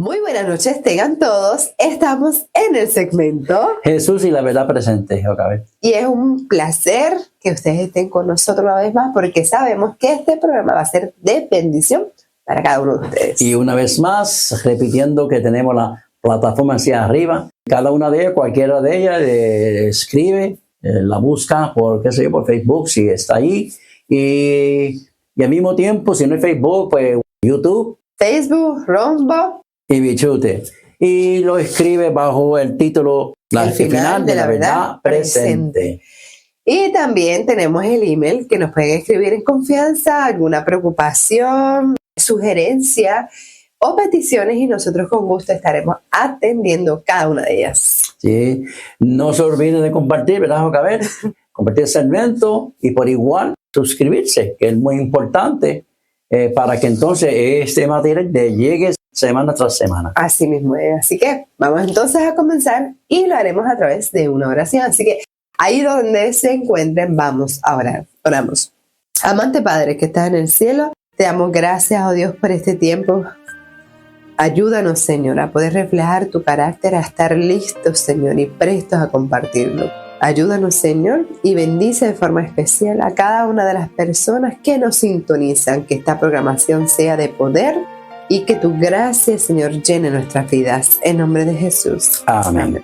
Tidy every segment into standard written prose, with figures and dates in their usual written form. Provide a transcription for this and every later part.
Muy buenas noches, tengan todos. Estamos en el segmento Jesús y la verdad presente, Jocabet. Y es un placer que ustedes estén con nosotros una vez más porque sabemos que este programa va a ser de bendición para cada uno de ustedes. Y una vez más, repitiendo que tenemos la plataforma hacia arriba. Cada una de ellas, cualquiera de ellas, escribe, la busca por, qué sé yo, por Facebook, si está ahí. Y al mismo tiempo, si no es Facebook, pues YouTube. Facebook, Rumble y Bichute. Y lo escribe bajo el título El final de la verdad presente. Y también tenemos el email que nos pueden escribir en confianza, alguna preocupación, sugerencia o peticiones y nosotros con gusto estaremos atendiendo cada una de ellas. Sí, no se olviden de compartir, ¿verdad, Jocabet? Compartir el segmento y por igual suscribirse, que es muy importante para que entonces este material te llegue semana tras semana. Así mismo es. Así que vamos entonces a comenzar y lo haremos a través de una oración. Así que ahí donde se encuentren, vamos a orar. Oramos. Amante Padre que estás en el cielo, te damos gracias, oh Dios, por este tiempo. Ayúdanos, Señor, a poder reflejar tu carácter, a estar listos, Señor, y prestos a compartirlo. Ayúdanos, Señor, y bendice de forma especial a cada una de las personas que nos sintonizan, que esta programación sea de poder y que tu gracia, Señor, llene nuestras vidas. En nombre de Jesús. Amén.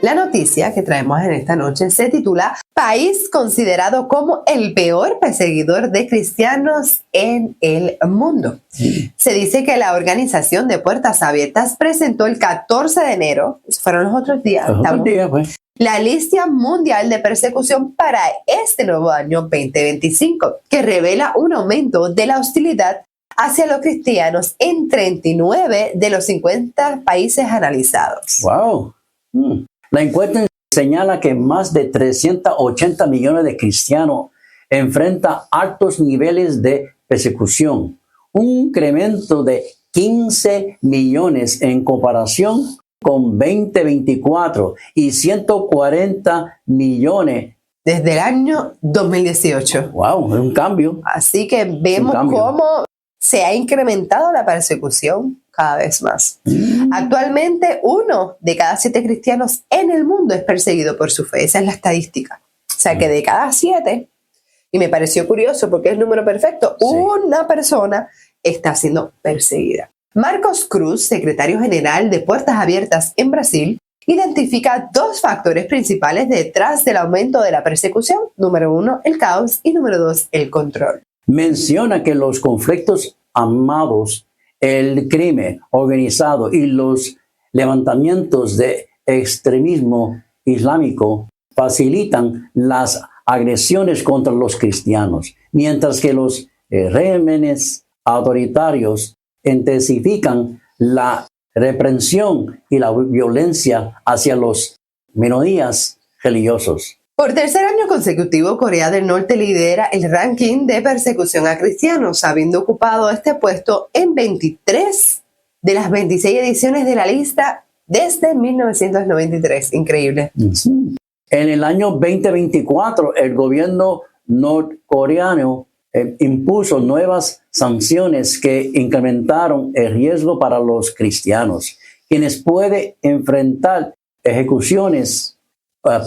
La noticia que traemos en esta noche se titula País considerado como el peor perseguidor de cristianos en el mundo. Se dice que la organización de Puertas Abiertas presentó el 14 de enero, fueron los otros días, la lista mundial de persecución para este nuevo año 2025, que revela un aumento de la hostilidad hacia los cristianos en 39 de los 50 países analizados. ¡Wow! La encuesta señala que más de 380 millones de cristianos enfrentan altos niveles de persecución, un incremento de 15 millones en comparación con 2024 y 140 millones desde el año 2018. ¡Wow! Es un cambio. Así que vemos cómo se ha incrementado la persecución cada vez más. Actualmente, 1 de cada 7 cristianos en el mundo es perseguido por su fe. Esa es la estadística. O sea que de cada 7, y me pareció curioso porque es el número perfecto, una persona está siendo perseguida. Marcos Cruz, secretario general de Puertas Abiertas en Brasil, identifica 2 factores principales detrás del aumento de la persecución. Número 1, el caos, y número 2, el control. Menciona que los conflictos armados, el crimen organizado y los levantamientos de extremismo islámico facilitan las agresiones contra los cristianos, mientras que los regímenes autoritarios intensifican la represión y la violencia hacia los minorías religiosas. Por tercer año consecutivo, Corea del Norte lidera el ranking de persecución a cristianos, habiendo ocupado este puesto en 23 de las 26 ediciones de la lista desde 1993. Increíble. En el año 2024, el gobierno norcoreano impuso nuevas sanciones que incrementaron el riesgo para los cristianos, quienes pueden enfrentar ejecuciones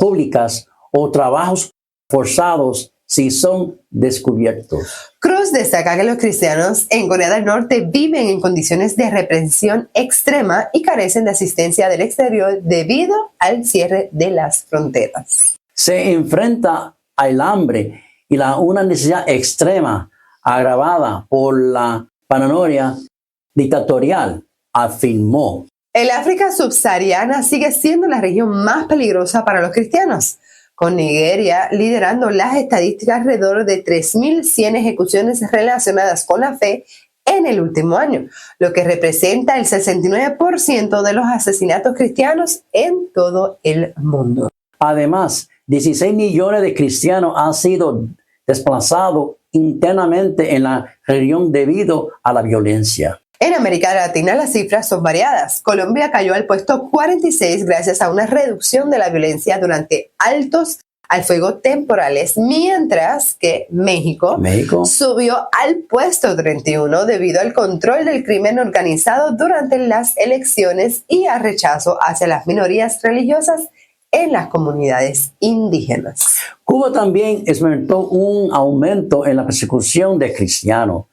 públicas o trabajos forzados si son descubiertos. Cruz destaca que los cristianos en Corea del Norte viven en condiciones de represión extrema y carecen de asistencia del exterior debido al cierre de las fronteras. Se enfrenta al hambre y una necesidad extrema agravada por la paranoia dictatorial, afirmó. El África subsahariana sigue siendo la región más peligrosa para los cristianos, con Nigeria liderando las estadísticas alrededor de 3.100 ejecuciones relacionadas con la fe en el último año, lo que representa el 69% de los asesinatos cristianos en todo el mundo. Además, 16 millones de cristianos han sido desplazados internamente en la región debido a la violencia. En América Latina las cifras son variadas. Colombia cayó al puesto 46 gracias a una reducción de la violencia durante altos al fuego temporales, mientras que México subió al puesto 31 debido al control del crimen organizado durante las elecciones y al rechazo hacia las minorías religiosas en las comunidades indígenas. Cuba también experimentó un aumento en la persecución de cristianos,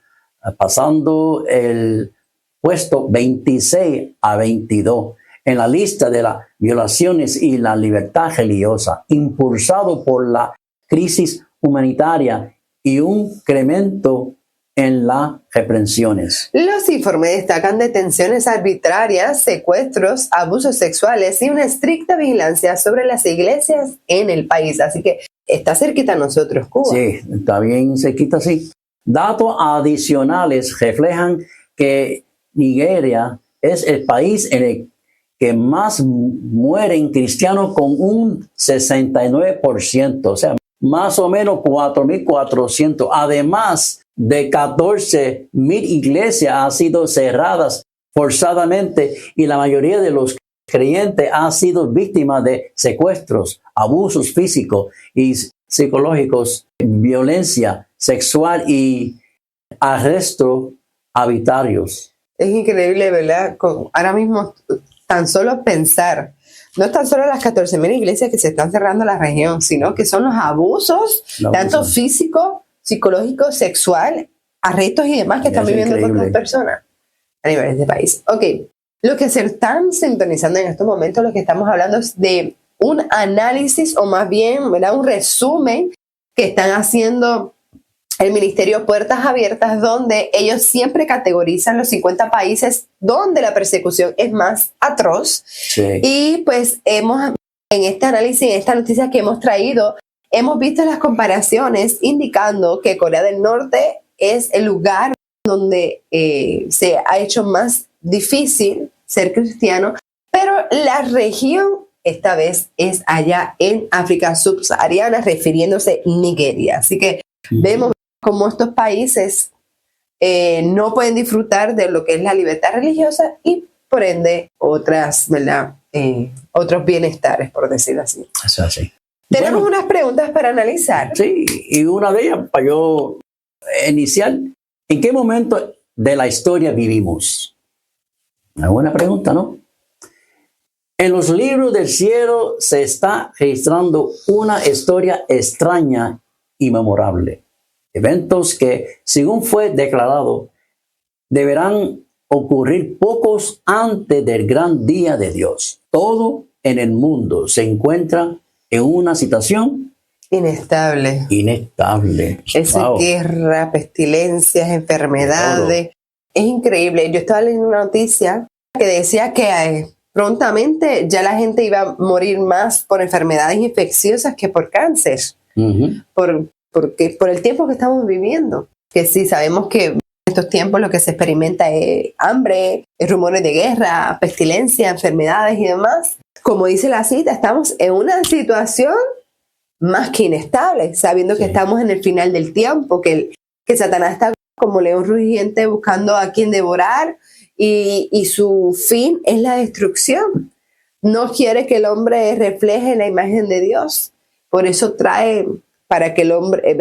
pasando el puesto 26 a 22 en la lista de las violaciones y la libertad religiosa, impulsado por la crisis humanitaria y un incremento en las reprensiones. Los informes destacan detenciones arbitrarias, secuestros, abusos sexuales y una estricta vigilancia sobre las iglesias en el país. Así que está cerquita a nosotros, Cuba. Sí, está bien cerquita, sí. Datos adicionales reflejan que Nigeria es el país en el que más mueren cristianos con un 69%, o sea, más o menos 4.400. Además de 14.000 iglesias han sido cerradas forzadamente y la mayoría de los creyentes han sido víctimas de secuestros, abusos físicos y psicológicos, violencia sexual y arrestos arbitrarios. Es increíble, ¿verdad? Ahora mismo, tan solo pensar, no es tan solo las 14.000 iglesias que se están cerrando en la región, sino que son los abusos, tanto físico, psicológico, sexual, arrestos y demás que están viviendo estas personas a nivel de país. Ok, lo que se están sintonizando en estos momentos, lo que estamos hablando es de un análisis o más bien, ¿verdad?, un resumen que están haciendo el Ministerio Puertas Abiertas, donde ellos siempre categorizan los 50 países donde la persecución es más atroz. Sí. Y pues en este análisis, en esta noticia que hemos traído, hemos visto las comparaciones indicando que Corea del Norte es el lugar donde se ha hecho más difícil ser cristiano, pero la región esta vez es allá en África subsahariana, refiriéndose a Nigeria. Así que vemos cómo estos países no pueden disfrutar de lo que es la libertad religiosa y por ende otras, ¿verdad? Otros bienestares, por decirlo así. Es así. Tenemos unas preguntas para analizar. Sí, y una de ellas, para yo iniciar, ¿en qué momento de la historia vivimos? Una buena pregunta, ¿no? En los libros del cielo se está registrando una historia extraña y memorable. Eventos que, según fue declarado, deberán ocurrir pocos antes del gran día de Dios. Todo en el mundo se encuentra en una situación inestable. Es Guerra, pestilencias, enfermedades. Es increíble. Yo estaba leyendo una noticia que decía que prontamente ya la gente iba a morir más por enfermedades infecciosas que por cáncer. Por el tiempo que estamos viviendo. Que sí, sabemos que en estos tiempos lo que se experimenta es hambre, rumores de guerra, pestilencia, enfermedades y demás. Como dice la cita, estamos en una situación más que inestable, sabiendo que estamos en el final del tiempo, que Satanás está como león rugiente buscando a quien devorar y su fin es la destrucción. No quiere que el hombre refleje la imagen de Dios. Por eso trae para que el hombre,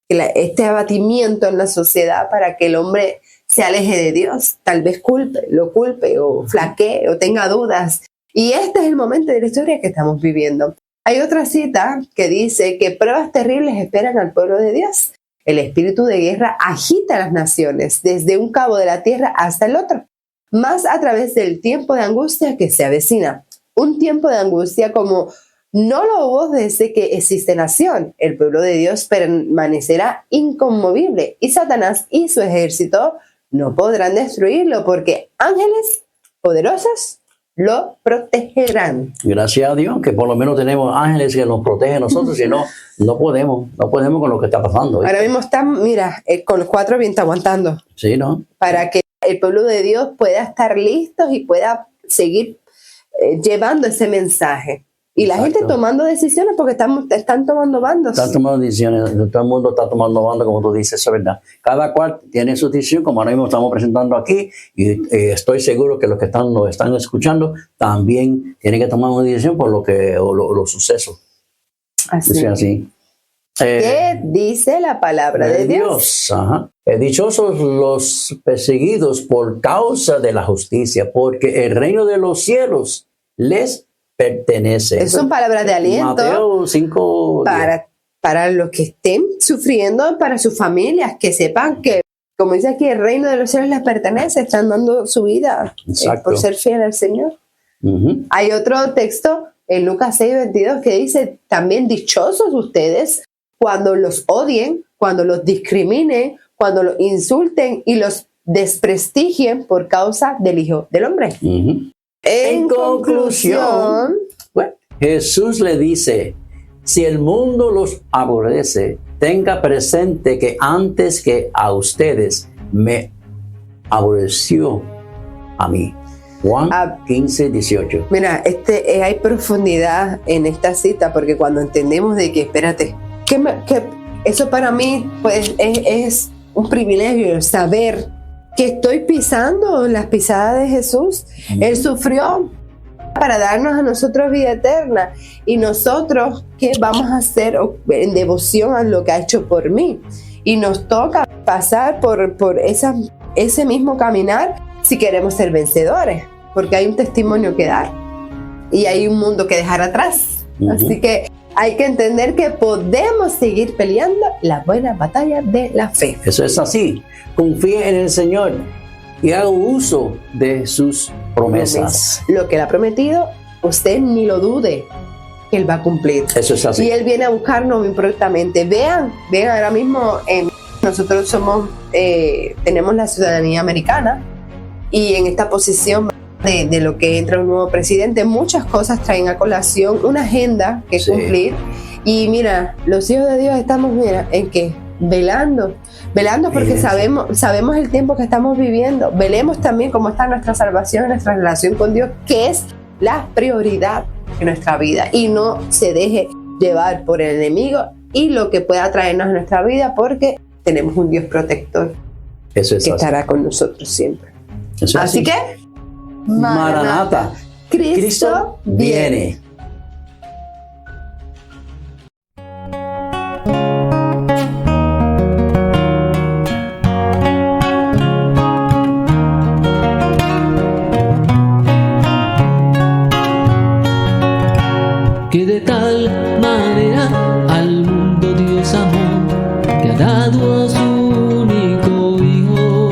este abatimiento en la sociedad, para que el hombre se aleje de Dios, tal vez lo culpe o flaquee o tenga dudas. Y este es el momento de la historia que estamos viviendo. Hay otra cita que dice que pruebas terribles esperan al pueblo de Dios. El espíritu de guerra agita a las naciones, desde un cabo de la tierra hasta el otro, más a través del tiempo de angustia que se avecina. Un tiempo de angustia como no lo hubo desde que existe nación. El pueblo de Dios permanecerá inconmovible y Satanás y su ejército no podrán destruirlo porque ángeles poderosos lo protegerán. Gracias a Dios que por lo menos tenemos ángeles que nos protegen a nosotros, si no, no podemos con lo que está pasando. Ahora mismo están, mira, con los 4 vientos aguantando. Sí, ¿no? Para que el pueblo de Dios pueda estar listo y pueda seguir llevando ese mensaje. Y la gente tomando decisiones porque están tomando bandos. Están tomando decisiones, todo el mundo está tomando bandos, como tú dices, eso es verdad. Cada cual tiene su decisión, como ahora mismo estamos presentando aquí, y estoy seguro que los que nos están escuchando también tienen que tomar una decisión por los sucesos. Así. Dice así. ¿Qué dice la palabra de Dios? Ajá. Dichosos los perseguidos por causa de la justicia, porque el reino de los cielos les pertenece. Son palabras de aliento. Mateo 5. Para los que estén sufriendo, para sus familias, que sepan que, como dice aquí, el reino de los cielos les pertenece, están dando su vida por ser fiel al Señor. Uh-huh. Hay otro texto en Lucas 6:22 que dice, también dichosos ustedes cuando los odien, cuando los discriminen, cuando los insulten y los desprestigien por causa del Hijo del Hombre. Uh-huh. En conclusión, bueno, Jesús le dice, si el mundo los aborrece, tenga presente que antes que a ustedes me aborreció a mí. Juan 15:18. Mira, hay profundidad en esta cita, porque cuando entendemos de que, espérate, que eso para mí pues es un privilegio saber que estoy pisando las pisadas de Jesús. Él sufrió para darnos a nosotros vida eterna, y nosotros ¿qué vamos a hacer en devoción a lo que ha hecho por mí? Y nos toca pasar por ese mismo caminar si queremos ser vencedores, porque hay un testimonio que dar y hay un mundo que dejar atrás. Uh-huh. Así que hay que entender que podemos seguir peleando la buena batalla de la fe. Eso es así. Confíe en el Señor y haga uso de sus promesas. Lo que Él ha prometido, usted ni lo dude, que Él va a cumplir. Eso es así. Y Él viene a buscarnos muy prontamente. Vean ahora mismo, nosotros tenemos la ciudadanía americana, y en esta posición de lo que entra un nuevo presidente, muchas cosas traen a colación una agenda que cumplir. Y mira, los hijos de Dios estamos, ¿en qué? Velando porque sabemos el tiempo que estamos viviendo. Velemos también cómo está nuestra salvación, nuestra relación con Dios, que es la prioridad de nuestra vida, y no se deje llevar por el enemigo y lo que pueda traernos a nuestra vida, porque tenemos un Dios protector que estará con nosotros siempre. Así que Maranata, Cristo viene. Que de tal manera al mundo Dios amó, que ha dado a su único Hijo,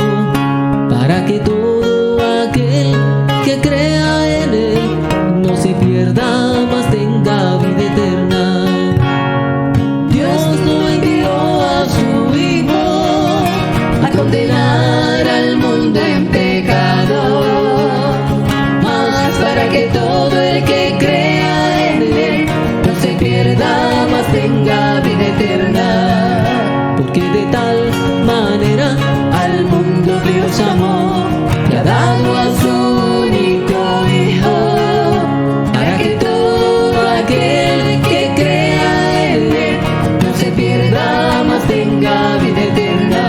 para que todo aquel que crea en Él no se pierda, mas tenga vida eterna. Dios no envió a su Hijo a condenar al mundo en pecado, mas para que todo el que crea en Él no se pierda, mas tenga vida eterna. Porque de tal manera al mundo Dios amó, que ha dado a su único Hijo, para que todo aquel que crea en Él no se pierda, mas tenga vida eterna.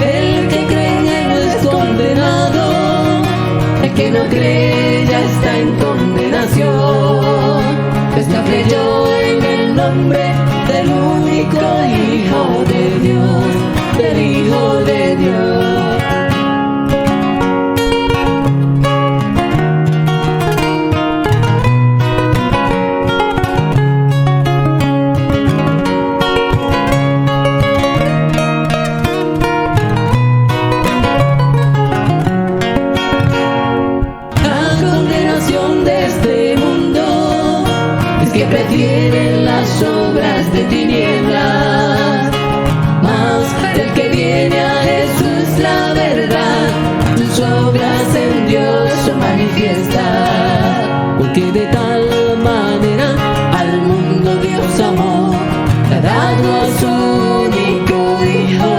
El que cree en Él no es condenado, el que no cree ya está en condenación, pues no creyó en el nombre del único Hijo de Dios, del Hijo de Dios. Prefieren las obras de tinieblas, mas el que viene a Jesús la verdad, sus obras en Dios son manifiestas. Porque de tal manera al mundo Dios amó, que ha dado a su único Hijo,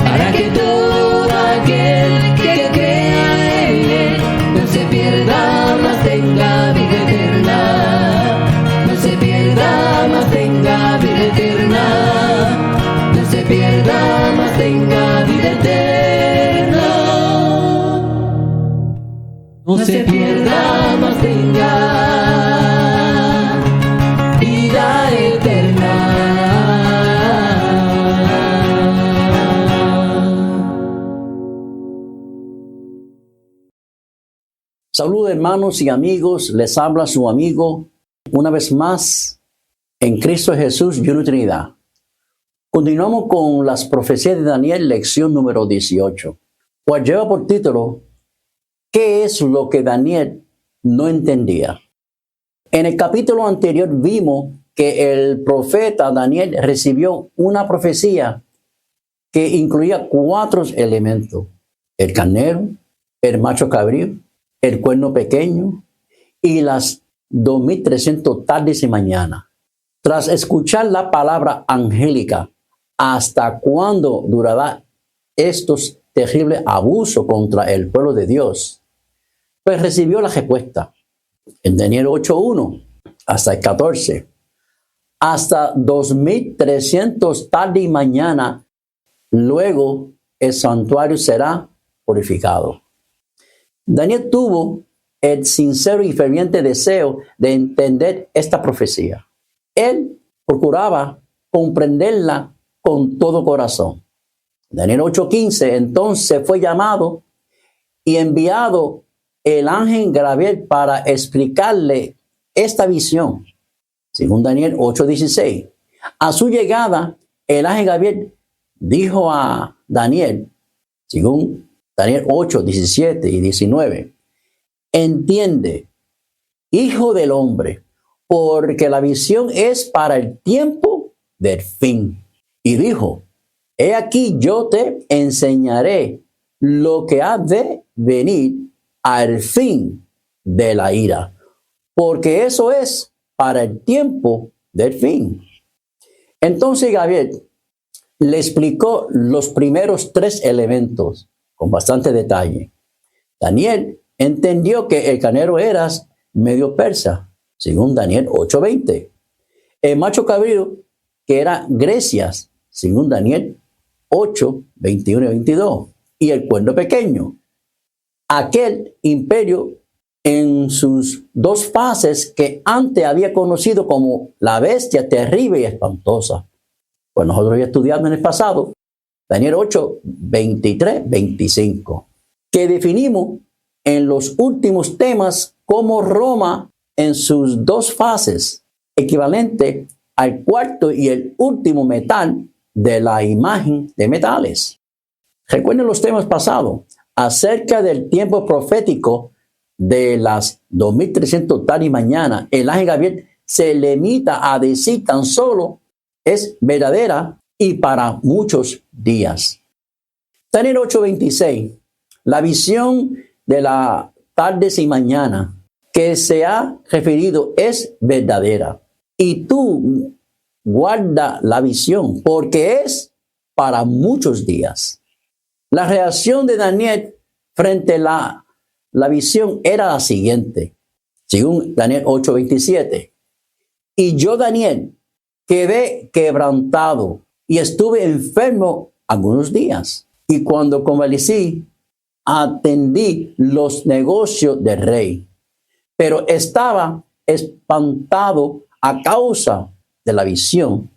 para que todo aquel que crea en Él no se pierda, mas tenga vida eterna. No se pierda, mas tenga vida eterna. No se pierda, mas tenga vida eterna. No se pierda, mas tenga Saludos hermanos y amigos, les habla su amigo una vez más en Cristo Jesús y una Trinidad. Continuamos con las profecías de Daniel, lección número 18, cual lleva por título ¿Qué es lo que Daniel no entendía? En el capítulo anterior vimos que el profeta Daniel recibió una profecía que incluía 4 elementos: el carnero, el macho cabrío, el cuerno pequeño y las 2300 tardes y mañanas. Tras escuchar la palabra angélica, ¿hasta cuándo durará estos terribles abusos contra el pueblo de Dios? Pues recibió la respuesta en Daniel 8:1 hasta el 14. Hasta 2300 tarde y mañana, luego el santuario será purificado. Daniel tuvo el sincero y ferviente deseo de entender esta profecía. Él procuraba comprenderla con todo corazón. Daniel 8:15, entonces fue llamado y enviado el ángel Gabriel para explicarle esta visión. Según Daniel 8:16, a su llegada, el ángel Gabriel dijo a Daniel, según Daniel 8:17 y 19, entiende, hijo del hombre, porque la visión es para el tiempo del fin. Y dijo, he aquí yo te enseñaré lo que ha de venir al fin de la ira, porque eso es para el tiempo del fin. Entonces Gabriel le explicó los primeros 3 elementos con bastante detalle. Daniel entendió que el carnero era medio persa, según Daniel 8:20. El macho cabrío, que era Grecias, según Daniel 8:21 y 22. Y el cuerno pequeño, aquel imperio en sus 2 fases que antes había conocido como la bestia terrible y espantosa. Pues nosotros ya estudiamos en el pasado, Daniel 8:23-25, que definimos en los últimos temas como Roma en sus 2 fases, equivalente al cuarto y el último metal de la imagen de metales. Recuerden los temas pasados acerca del tiempo profético de las 2300 tardes y mañana. El ángel Gabriel se limita a decir tan solo es verdadera y para muchos días. Daniel 8:26, la visión de las tardes y mañana que se ha referido es verdadera. Y tú guarda la visión porque es para muchos días. La reacción de Daniel frente a la visión era la siguiente, según Daniel 8:27. Y yo, Daniel, quedé quebrantado y estuve enfermo algunos días. Y cuando convalecí, atendí los negocios del rey. Pero estaba espantado a causa de la visión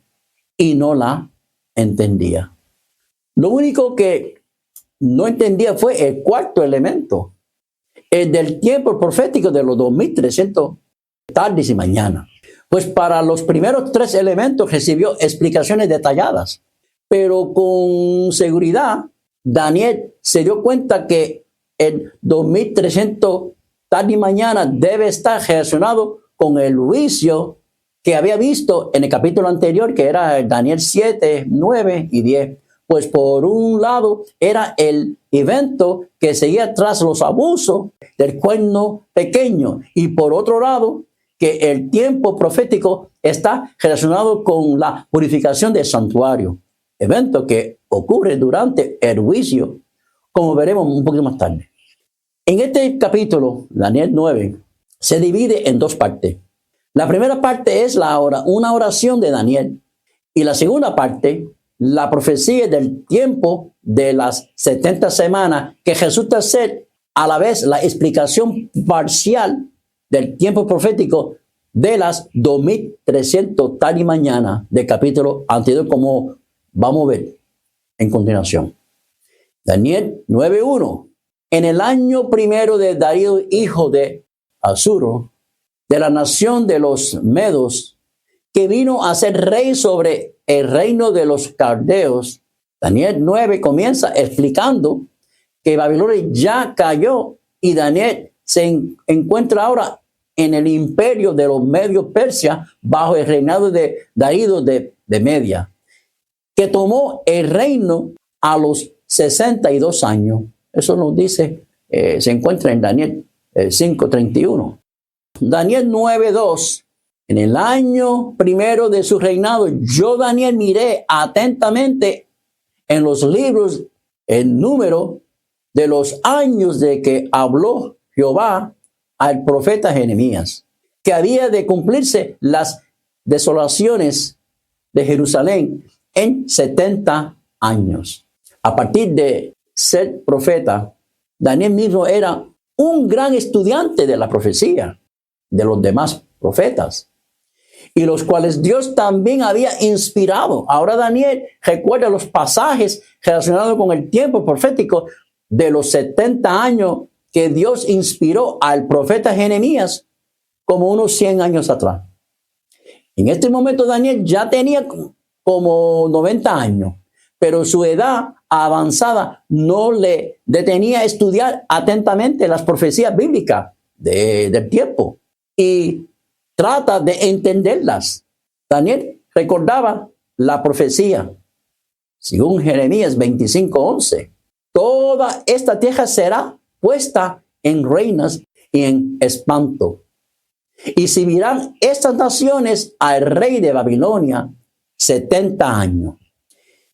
y no la entendía. Lo único que no entendía fue el 4 elemento, el del tiempo profético de los 2300 tardes y mañana. Pues para los primeros 3 elementos recibió explicaciones detalladas, pero con seguridad Daniel se dio cuenta que el 2300 tarde y mañana debe estar relacionado con el juicio que había visto en el capítulo anterior, que era Daniel 7, 9 y 10. Pues por un lado era el evento que seguía tras los abusos del cuerno pequeño, y por otro lado que el tiempo profético está relacionado con la purificación del santuario, evento que ocurre durante el juicio, como veremos un poquito más tarde. En este capítulo, Daniel 9, se divide en 2 partes. La primera parte es una oración de Daniel, y la segunda parte, la profecía del tiempo de las 70 semanas, que resulta ser a la vez la explicación parcial del tiempo profético de las 2300 tarde y mañana del capítulo anterior, como vamos a ver en continuación. Daniel 9:1. en el año primero de Darío, hijo de Asuro, de la nación de los Medos, que vino a ser rey sobre el reino de los caldeos. Daniel 9 comienza explicando que Babilonia ya cayó y Daniel se encuentra ahora en el imperio de los medios Persia bajo el reinado de Darío de Media, que tomó el reino a los 62 años. Eso nos dice, se encuentra en Daniel 5:31. Daniel 9:2. En el año primero de su reinado, yo, Daniel, miré atentamente en los libros el número de los años de que habló Jehová al profeta Jeremías, que había de cumplirse las desolaciones de Jerusalén en 70 años. A partir de ser profeta, Daniel mismo era un gran estudiante de la profecía de los demás profetas, y los cuales Dios también había inspirado. Ahora Daniel recuerda los pasajes relacionados con el tiempo profético de los 70 años que Dios inspiró al profeta Jeremías como unos 100 años atrás. En este momento Daniel ya tenía como 90 años, pero su edad avanzada no le detenía a estudiar atentamente las profecías bíblicas del tiempo y trata de entenderlas. Daniel recordaba la profecía, según Jeremías 25:11. Toda esta tierra será puesta en reinas y en espanto. Y servirán estas naciones al rey de Babilonia 70 años.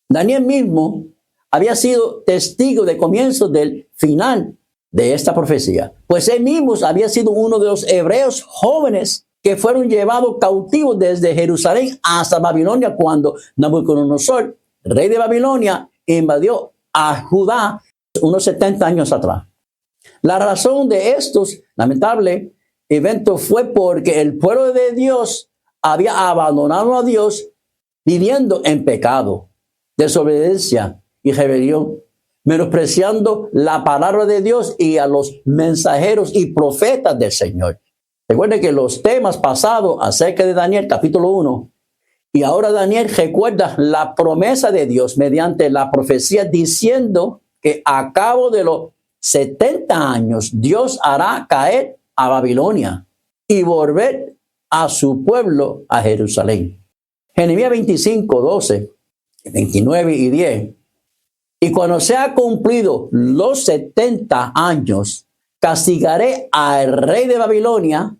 Daniel mismo había sido testigo de comienzo del final de esta profecía, pues él mismo había sido uno de los hebreos jóvenes que fueron llevados cautivos desde Jerusalén hasta Babilonia cuando Nabucodonosor, rey de Babilonia, invadió a Judá unos 70 años atrás. La razón de estos lamentables eventos fue porque el pueblo de Dios había abandonado a Dios viviendo en pecado, desobediencia y rebelión, menospreciando la palabra de Dios y a los mensajeros y profetas del Señor. Recuerden que los temas pasados acerca de Daniel capítulo 1, y ahora Daniel recuerda la promesa de Dios mediante la profecía diciendo que a cabo de los 70 años Dios hará caer a Babilonia y volver a su pueblo a Jerusalén. Jeremías 25:12, 29 y 10. Y cuando se ha cumplido los 70 años, castigaré al rey de Babilonia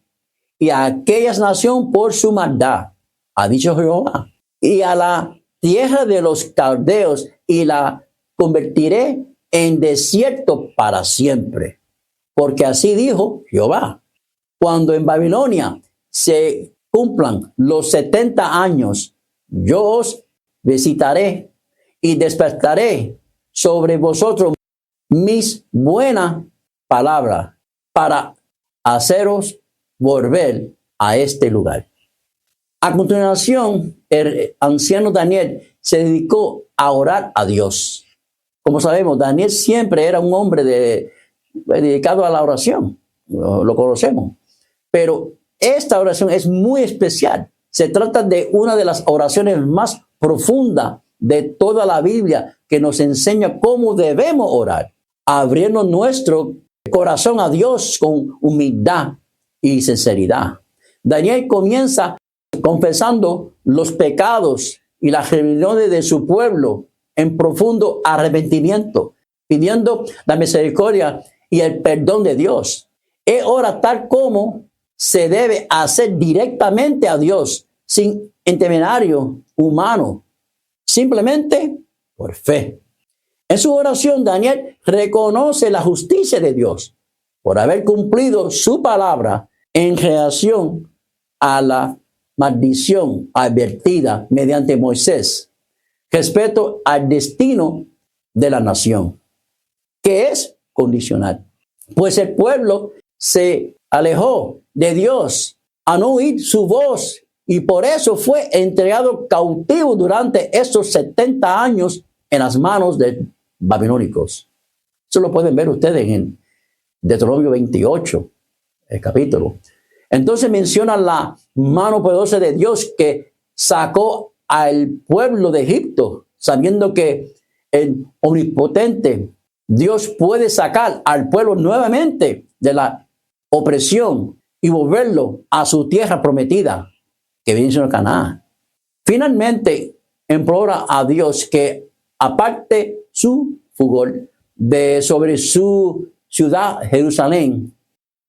y a aquella nación por su maldad, ha dicho Jehová, y a la tierra de los caldeos, y la convertiré en desierto para siempre. Porque así dijo Jehová: cuando en Babilonia se cumplan los 70 años, yo os visitaré y despertaré sobre vosotros mis buenas palabras para haceros volver a este lugar. A continuación, el anciano Daniel se dedicó a orar a Dios. Como sabemos, Daniel siempre era un hombre dedicado a la oración. Lo conocemos. Pero esta oración es muy especial. Se trata de una de las oraciones más profundas de toda la Biblia, que nos enseña cómo debemos orar, abriendo nuestro corazón a Dios con humildad y sinceridad. Daniel comienza confesando los pecados y las rebeliones de su pueblo en profundo arrepentimiento, pidiendo la misericordia y el perdón de Dios. Él ora tal como se debe hacer directamente a Dios, sin intermediario humano, simplemente por fe. En su oración, Daniel reconoce la justicia de Dios por haber cumplido su palabra en relación a la maldición advertida mediante Moisés respecto al destino de la nación, que es condicional. Pues el pueblo se alejó de Dios a no oír su voz y por eso fue entregado cautivo durante estos 70 años en las manos de babilónicos. Eso lo pueden ver ustedes en Deuteronomio 28, el capítulo. Entonces menciona la mano poderosa de Dios que sacó al pueblo de Egipto, sabiendo que el omnipotente Dios puede sacar al pueblo nuevamente de la opresión y volverlo a su tierra prometida, que viene siendo Canaán. Finalmente, implora a Dios que aparte su furor sobre su ciudad, Jerusalén,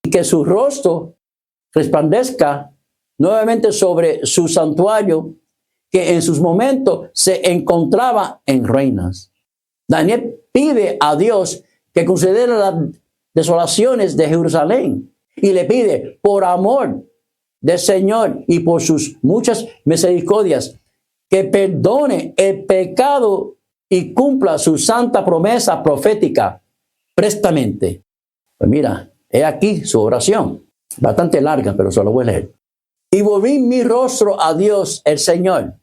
y que su rostro resplandezca nuevamente sobre su santuario, que en sus momentos se encontraba en ruinas. Daniel pide a Dios que considere las desolaciones de Jerusalén y le pide, por amor del Señor y por sus muchas misericordias, que perdone el pecado y cumpla su santa promesa profética prestamente. Pues mira, he aquí su oración, bastante larga, pero se lo voy a leer. Y volví mi rostro a Dios, el Señor,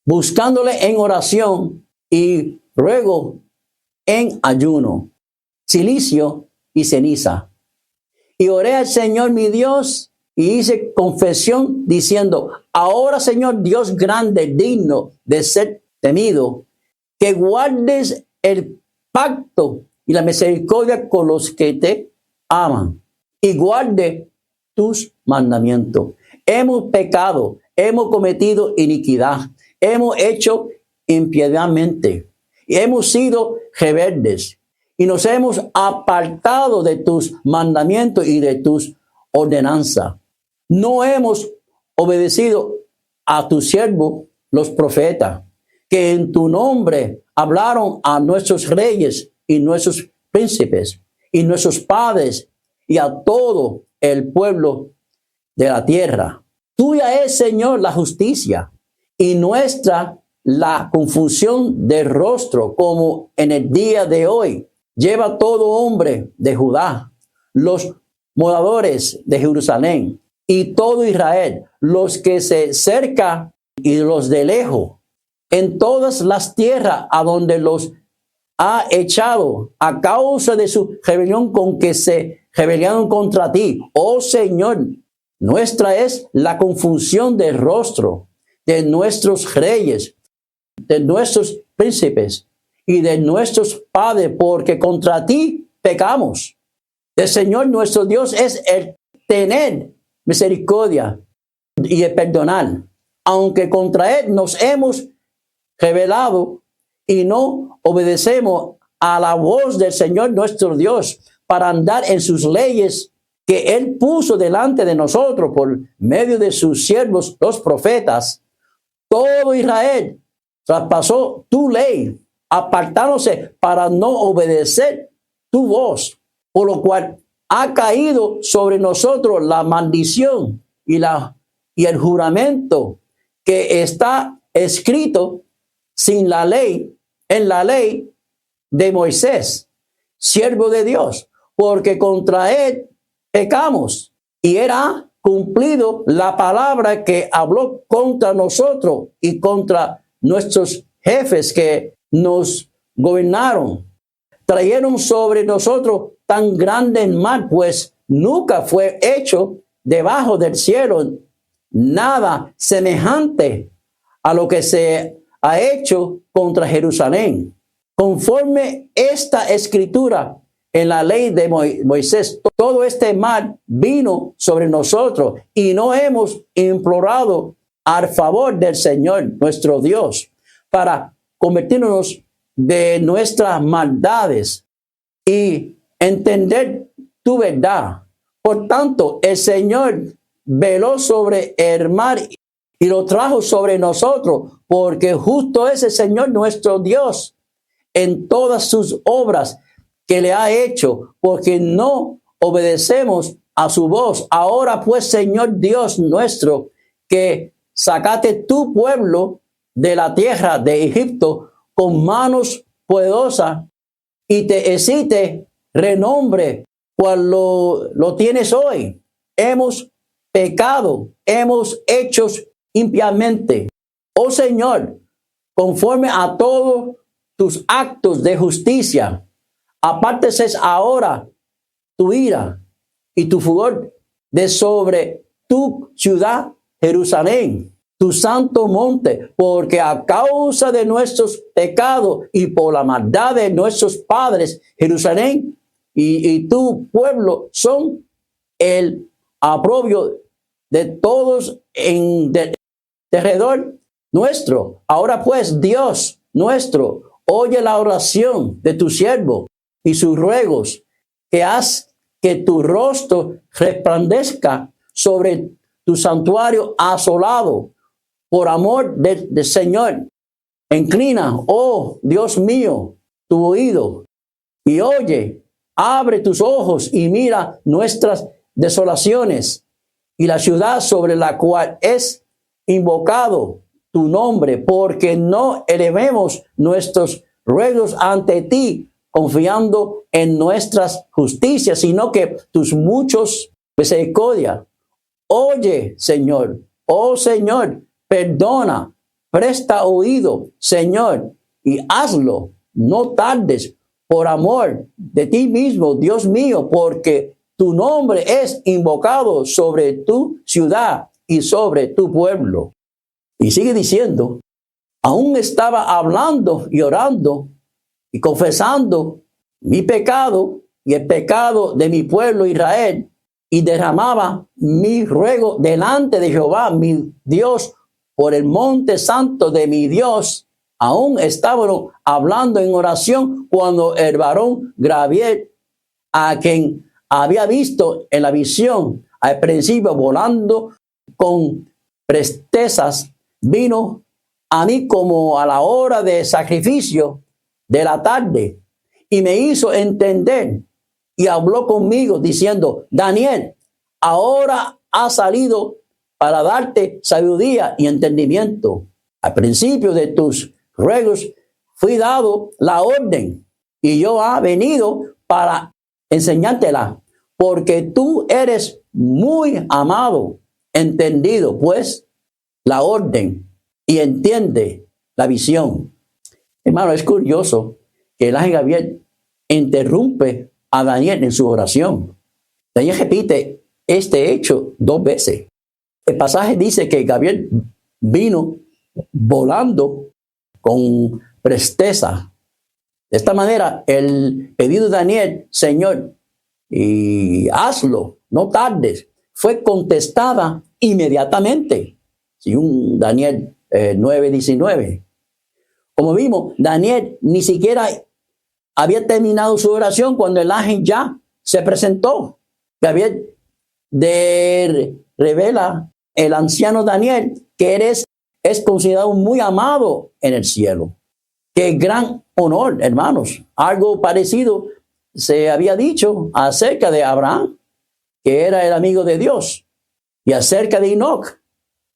buscándole en oración y ruego en ayuno, cilicio y ceniza. Y oré al Señor mi Dios y hice confesión diciendo, ahora Señor Dios grande, digno de ser temido, que guardes el pacto y la misericordia con los que te aman y guarde tus mandamientos. Hemos pecado, hemos cometido iniquidad, hemos hecho impiedadamente y hemos sido rebeldes y nos hemos apartado de tus mandamientos y de tus ordenanzas. No hemos obedecido a tu siervo, los profetas, que en tu nombre hablaron a nuestros reyes y nuestros príncipes y nuestros padres y a todo el pueblo de la tierra. Tuya es, Señor, la justicia y nuestra la confusión del rostro, como en el día de hoy. Lleva todo hombre de Judá, los moradores de Jerusalén y todo Israel, los que se cerca y los de lejos, en todas las tierras a donde los ha echado a causa de su rebelión con que se rebelaron contra ti. Oh Señor, nuestra es la confusión del rostro de nuestros reyes, de nuestros príncipes y de nuestros padres, porque contra ti pecamos. El Señor nuestro Dios es el tener misericordia y el perdonar, aunque contra Él nos hemos rebelado y no obedecemos a la voz del Señor nuestro Dios para andar en sus leyes que Él puso delante de nosotros por medio de sus siervos, los profetas. Todo Israel traspasó tu ley, apartándose para no obedecer tu voz, por lo cual ha caído sobre nosotros la maldición y el juramento que está escrito sin la ley, en la ley de Moisés, siervo de Dios, porque contra él pecamos y era cumplido la palabra que habló contra nosotros y contra nuestros jefes que nos gobernaron. Trajeron sobre nosotros tan grande mal, pues nunca fue hecho debajo del cielo nada semejante a lo que se ha hecho contra Jerusalén. Conforme esta escritura en la ley de Moisés, todo este mal vino sobre nosotros y no hemos implorado al favor del Señor nuestro Dios para convertirnos de nuestras maldades y entender tu verdad. Por tanto, el Señor veló sobre el mar y lo trajo sobre nosotros, porque justo es el Señor nuestro Dios en todas sus obras que le ha hecho, porque no obedecemos a su voz. Ahora pues, Señor Dios nuestro, que sacaste tu pueblo de la tierra de Egipto con manos poderosas y te hiciste renombre cual lo tienes hoy. Hemos pecado, hemos hecho impiamente. Oh Señor, conforme a todos tus actos de justicia, apártese ahora tu ira y tu furor de sobre tu ciudad Jerusalén, tu santo monte, porque a causa de nuestros pecados y por la maldad de nuestros padres, Jerusalén y tu pueblo son el aprobio de todos en derredor nuestro. Ahora pues, Dios nuestro, oye la oración de tu siervo y sus ruegos, que haz que tu rostro resplandezca sobre tu santuario asolado, por amor del Señor. Inclina, oh Dios mío, tu oído y oye, abre tus ojos y mira nuestras desolaciones y la ciudad sobre la cual es invocado tu nombre, porque no elevemos nuestros ruegos ante ti, confiando en nuestras justicias, sino que tus muchos misericordia. Oye, Señor, oh Señor, perdona, presta oído, Señor, y hazlo, no tardes, por amor de ti mismo, Dios mío, porque tu nombre es invocado sobre tu ciudad y sobre tu pueblo. Y sigue diciendo, aún estaba hablando y orando y confesando mi pecado y el pecado de mi pueblo Israel, y derramaba mi ruego delante de Jehová, mi Dios, por el monte santo de mi Dios. Aún estaban hablando en oración cuando el varón Gabriel, a quien había visto en la visión al principio volando con prestezas, vino a mí como a la hora de sacrificio de la tarde y me hizo entender y habló conmigo diciendo, Daniel, ahora ha salido para darte sabiduría y entendimiento. Al principio de tus ruegos fui dado la orden y yo he venido para enseñártela, porque tú eres muy amado, entendido pues la orden y entiende la visión. Hermano, es curioso que el ángel Gabriel interrumpe a Daniel en su oración. Daniel repite este hecho 2 veces. El pasaje dice que Gabriel vino volando con presteza. De esta manera, el pedido de Daniel, Señor, y hazlo, no tardes, fue contestada inmediatamente. Según Daniel 9:19. Como vimos, Daniel ni siquiera había terminado su oración cuando el ángel ya se presentó. Gabriel revela el anciano Daniel que es considerado muy amado en el cielo. Qué gran honor, hermanos. Algo parecido se había dicho acerca de Abraham, que era el amigo de Dios, y acerca de Enoc,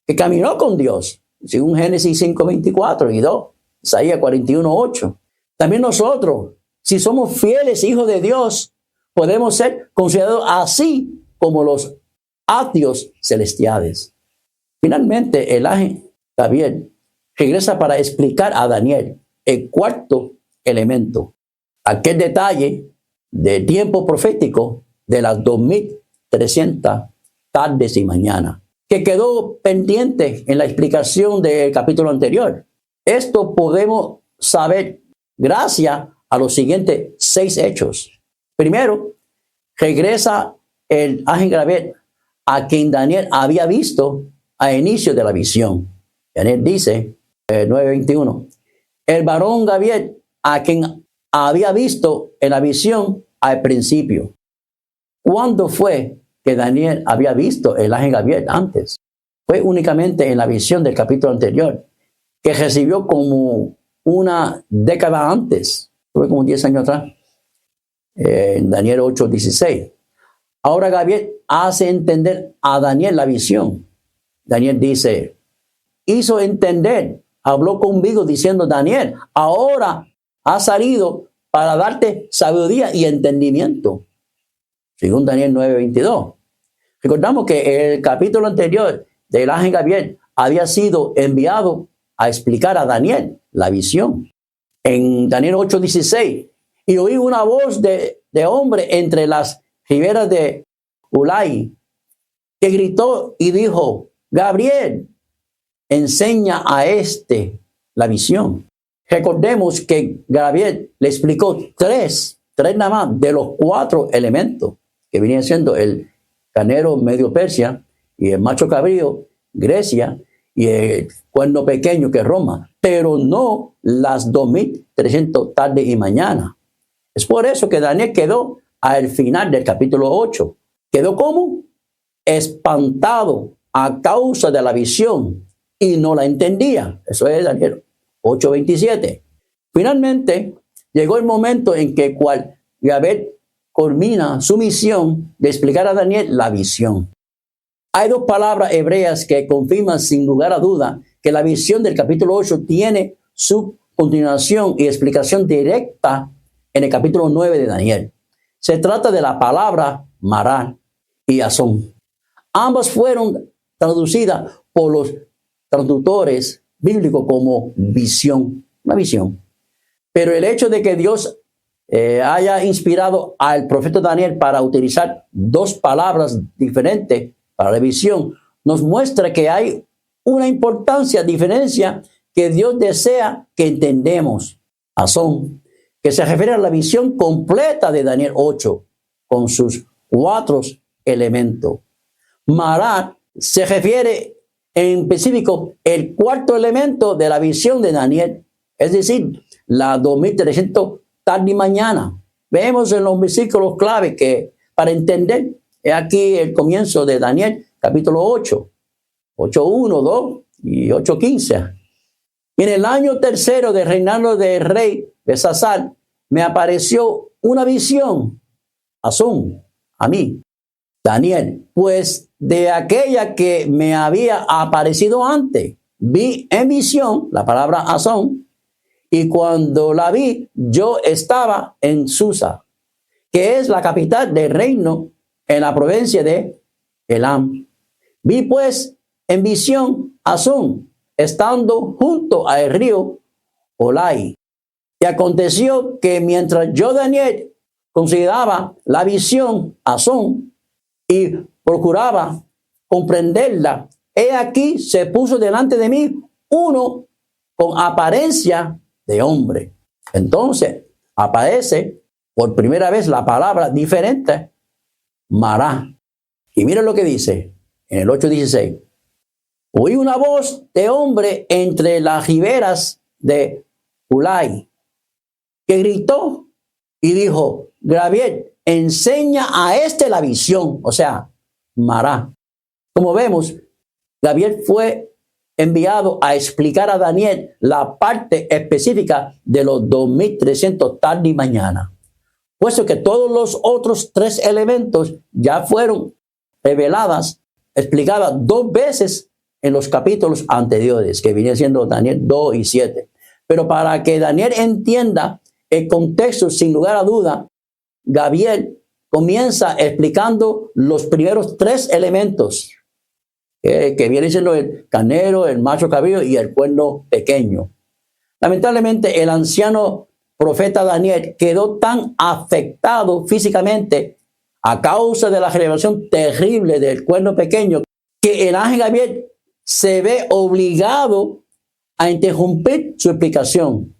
que caminó con Dios, según Génesis 5:24 y 2, Isaías 41:8. También nosotros, si somos fieles hijos de Dios, podemos ser considerados así como los atrios celestiales. Finalmente, el ángel Gabriel regresa para explicar a Daniel el cuarto elemento, aquel detalle del tiempo profético de las 2300 tardes y mañanas, que quedó pendiente en la explicación del capítulo anterior. Esto podemos saber gracias a los siguientes 6 hechos. Primero, regresa el ángel Gabriel a quien Daniel había visto al inicio de la visión. Daniel dice, 9:21, el varón Gabriel a quien había visto en la visión al principio. ¿Cuándo fue que Daniel había visto el ángel Gabriel antes? Fue únicamente en la visión del capítulo anterior, que recibió como una década antes, fue como 10 años atrás, en Daniel 8:16. Ahora Gabriel hace entender a Daniel la visión. Daniel dice, hizo entender, habló conmigo diciendo, Daniel, ahora ha salido para darte sabiduría y entendimiento. Según Daniel 9:22. Recordamos que el capítulo anterior del ángel Gabriel había sido enviado a explicar a Daniel la visión. En Daniel 8:16, y oí una voz de hombre entre las riberas de Ulai, que gritó y dijo: Gabriel, enseña a este la visión. Recordemos que Gabriel le explicó tres nada más de los 4 elementos que venían siendo el carnero medio Persia y el macho cabrío Grecia y el cuerno pequeño que es Roma, pero no las 2300 tarde y mañana. Es por eso que Daniel quedó al final del capítulo 8. ¿Quedó como? Espantado a causa de la visión y no la entendía. Eso es Daniel 8:27. Finalmente llegó el momento en que Gabriel culmina su misión de explicar a Daniel la visión. Hay 2 palabras hebreas que confirman sin lugar a duda que la visión del capítulo 8 tiene su continuación y explicación directa en el capítulo 9 de Daniel. Se trata de la palabra Mará y Asón. Ambas fueron traducidas por los traductores bíblicos como visión, una visión. Pero el hecho de que Dios haya inspirado al profeta Daniel para utilizar 2 palabras diferentes para la visión, nos muestra que hay una diferencia que Dios desea que entendemos. Asón, que se refiere a la visión completa de Daniel 8, con sus 4 elementos. Marat se refiere en específico el 4º elemento de la visión de Daniel, es decir, la 2300 tarde y mañana. Vemos en los versículos clave que para entender, aquí el comienzo de Daniel, capítulo 8, 8:1, 2 y 8:15. En el año 3 de reinado del rey Belsasar, me apareció una visión, Asón, a mí, Daniel, pues de aquella que me había aparecido antes. Vi en visión la palabra Asón, y cuando la vi, yo estaba en Susa, que es la capital del reino en la provincia de Elam. Vi pues en visión Asón, estando junto al río Olai. Y aconteció que mientras yo, Daniel, consideraba la visión Asón y procuraba comprenderla, he aquí se puso delante de mí uno con apariencia de hombre. Entonces aparece por primera vez la palabra diferente, Mará. Y mira lo que dice en el 8:16. Oí una voz de hombre entre las riberas de Ulai, que gritó y dijo: Gabriel, enseña a este la visión, o sea, Mará. Como vemos, Gabriel fue enviado a explicar a Daniel la parte específica de los 2300 tarde y mañana, puesto que todos los otros 3 elementos ya fueron reveladas, explicadas 2 veces en los capítulos anteriores, que viene siendo Daniel 2 y 7. Pero para que Daniel entienda el contexto, sin lugar a duda, Gabriel comienza explicando los primeros 3 elementos, que viene siendo el carnero, el macho cabrío y el cuerno pequeño. Lamentablemente, el anciano profeta Daniel quedó tan afectado físicamente a causa de la revelación terrible del cuerno pequeño, que el ángel Gabriel se ve obligado a interrumpir su explicación.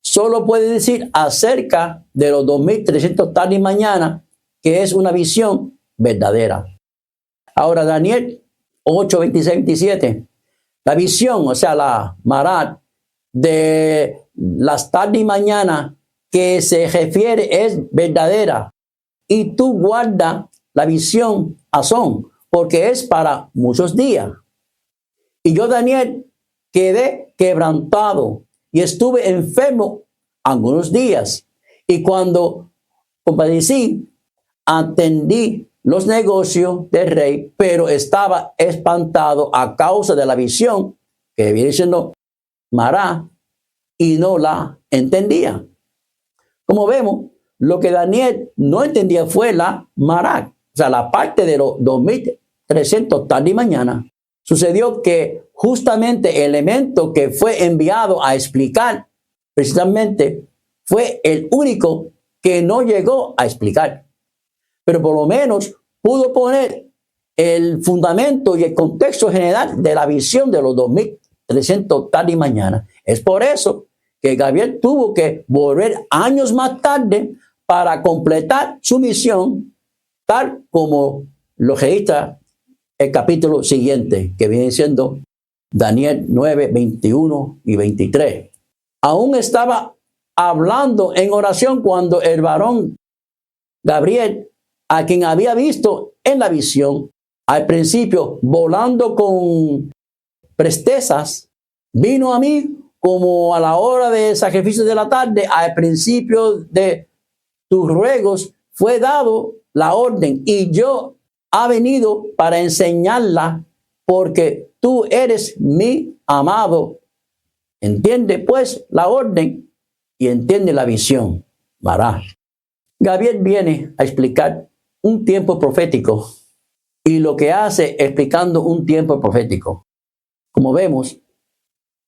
Solo puede decir acerca de los 2300 tarde y mañana que es una visión verdadera. Ahora, Daniel 8, 26, 27. La visión, o sea, la Marat de las tarde y mañana que se refiere es verdadera. Y tú guarda la visión Asón, porque es para muchos días. Y yo, Daniel, quedé quebrantado y estuve enfermo algunos días. Y cuando compadecí, atendí los negocios del rey, pero estaba espantado a causa de la visión que viene siendo Mará y no la entendía. Como vemos, lo que Daniel no entendía fue la Mará, o sea, la parte de los 2300 tarde y mañana. Sucedió que justamente el elemento que fue enviado a explicar precisamente fue el único que no llegó a explicar, pero por lo menos pudo poner el fundamento y el contexto general de la visión de los 2300 tarde y mañana. Es por eso que Gabriel tuvo que volver años más tarde para completar su misión, tal como lo registra el capítulo siguiente, que viene siendo Daniel 9, 21 y 23. Aún estaba hablando en oración cuando el varón Gabriel, a quien había visto en la visión, al principio volando con prestezas, vino a mí como a la hora del sacrificio de la tarde. Al principio de tus ruegos fue dado la orden, y yo ha venido para enseñarla, porque tú eres mi amado. Entiende pues la orden y entiende la visión. Vará. Gabriel viene a explicar un tiempo profético, y lo que hace explicando un tiempo profético, como vemos,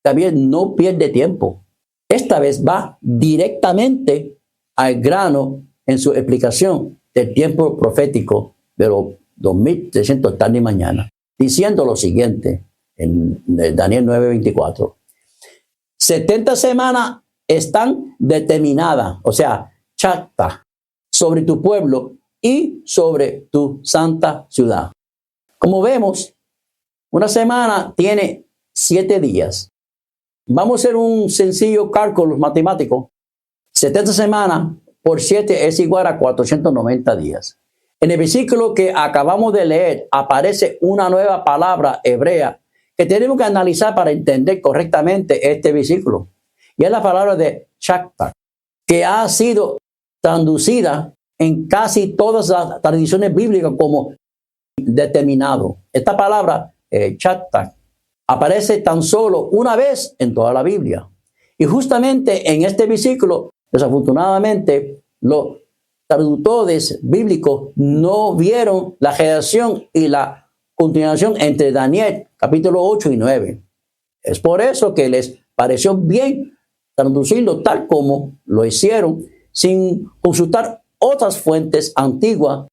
Gabriel no pierde tiempo. Esta vez va directamente al grano en su explicación del tiempo profético de los 2300 tarde y mañana, diciendo lo siguiente en Daniel 9:24. 70 semanas están determinadas, o sea, chata, sobre tu pueblo y sobre tu santa ciudad. Como vemos, una semana tiene 7 días. Vamos a hacer un sencillo cálculo matemático. 70 semanas por 7 es igual a 490 días. En el versículo que acabamos de leer aparece una nueva palabra hebrea que tenemos que analizar para entender correctamente este versículo. Y es la palabra de shakta, que ha sido traducida en casi todas las tradiciones bíblicas como determinado. Esta palabra, shakta, aparece tan solo una vez en toda la Biblia. Y justamente en este versículo, desafortunadamente, los traductores bíblicos no vieron la relación y la continuación entre Daniel capítulo 8 y 9. Es por eso que les pareció bien traducirlo tal como lo hicieron, sin consultar otras fuentes antiguas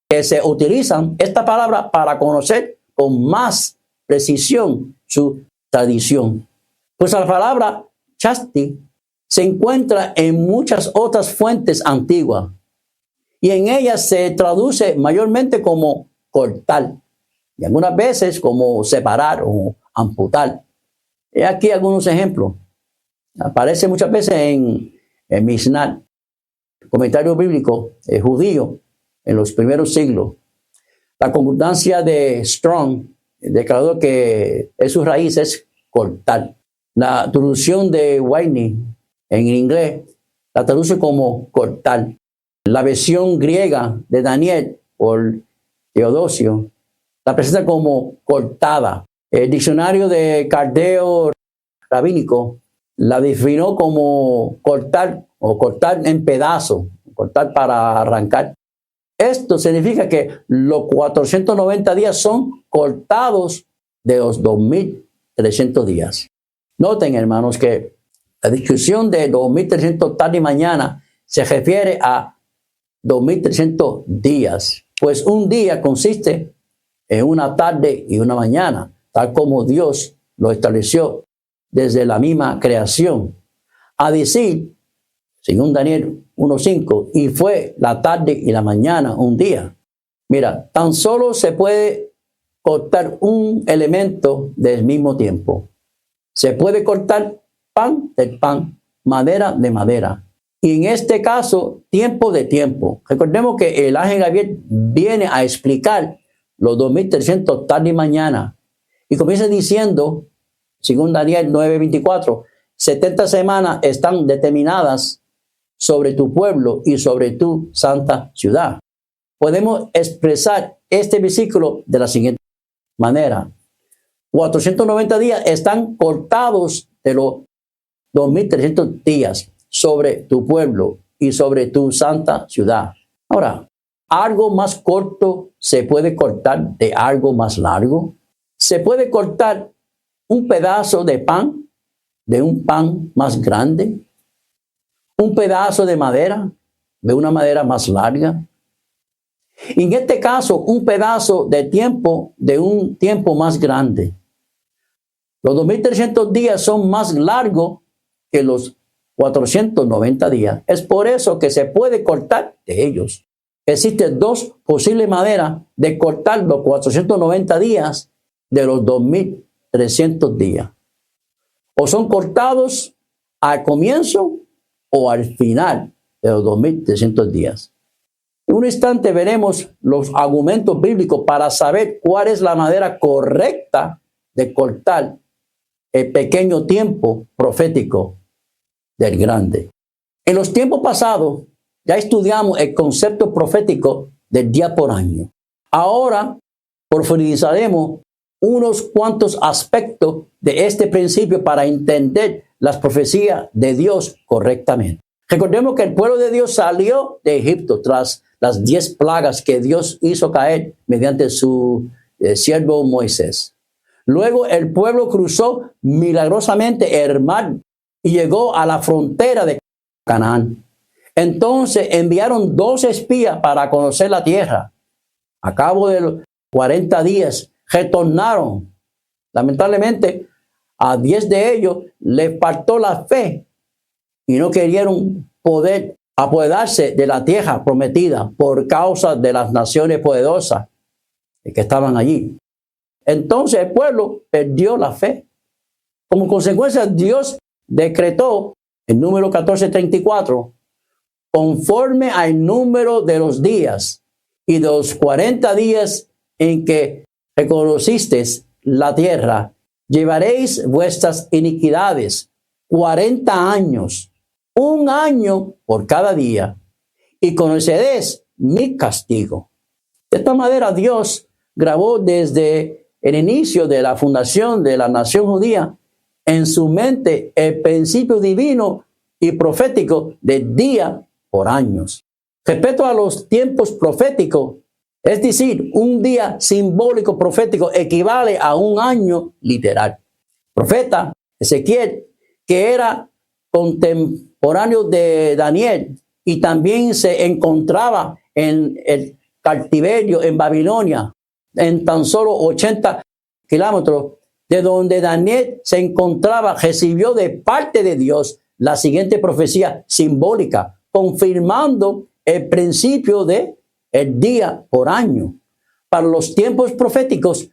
que se utilizan esta palabra para conocer con más precisión su tradición. Pues la palabra chasti se encuentra en muchas otras fuentes antiguas, y en ellas se traduce mayormente como cortar, y algunas veces como separar o amputar. He aquí algunos ejemplos. Aparece muchas veces en Mishnah, comentario bíblico judío en los primeros siglos. La concordancia de Strong declaró que su raíz es cortar. La traducción de Whitney en inglés la traduce como cortar. La versión griega de Daniel por Teodosio la presenta como cortada. El diccionario de Caldeo rabínico la definió como cortar o cortar en pedazos, cortar para arrancar. Esto significa que los 490 días son cortados de los 2300 días. Noten, hermanos, que la discusión de 2300 tarde y mañana se refiere a 2300 días, pues un día consiste en una tarde y una mañana, tal como Dios lo estableció desde la misma creación. A decir, según Daniel 1:5, y fue la tarde y la mañana un día. Mira, tan solo se puede cortar un elemento del mismo tiempo. Se puede cortar pan de pan, madera de madera. Y en este caso, tiempo de tiempo. Recordemos que el ángel Gabriel viene a explicar los 2300 tarde y mañana. Y comienza diciendo, según Daniel 9:24, 70 semanas están determinadas sobre tu pueblo y sobre tu santa ciudad. Podemos expresar este versículo de la siguiente manera. 490 días están cortados de los 2300 días sobre tu pueblo y sobre tu santa ciudad. Ahora, ¿algo más corto se puede cortar de algo más largo? ¿Se puede cortar un pedazo de pan de un pan más grande? un pedazo de madera, de una madera más larga. Y en este caso, un pedazo de tiempo, de un tiempo más grande. Los 2300 días son más largos que los 490 días. Es por eso que se puede cortar de ellos. Existen dos posibles maneras de cortar los 490 días de los 2300 días. O son cortados al comienzo o al final de los 2300 días. En un instante veremos los argumentos bíblicos para saber cuál es la manera correcta de cortar el pequeño tiempo profético del grande. En los tiempos pasados ya estudiamos el concepto profético del día por año. Ahora profundizaremos unos cuantos aspectos de este principio para entender las profecías de Dios correctamente. Recordemos que el pueblo de Dios salió de Egipto tras las 10 plagas que Dios hizo caer mediante su siervo Moisés. Luego el pueblo cruzó milagrosamente el mar y llegó a la frontera de Canaán. Entonces enviaron 2 espías para conocer la tierra. A cabo de los 40 días retornaron. Lamentablemente, a 10 de ellos les faltó la fe y no querían poder apoderarse de la tierra prometida por causa de las naciones poderosas que estaban allí. Entonces el pueblo perdió la fe. Como consecuencia, Dios decretó en número 14:34, conforme al número de los días y de los 40 días en que reconocisteis la tierra, llevaréis vuestras iniquidades 40 años, 1 año por cada día, y conoceréis mi castigo. De esta manera Dios grabó desde el inicio de la fundación de la nación judía en su mente el principio divino y profético de día por años. Respecto a los tiempos proféticos, es decir, un día simbólico profético equivale a 1 año literal. Profeta Ezequiel, que era contemporáneo de Daniel y también se encontraba en el cautiverio en Babilonia, en tan solo 80 kilómetros de donde Daniel se encontraba, recibió de parte de Dios la siguiente profecía simbólica, confirmando el principio de el día por año. Para los tiempos proféticos,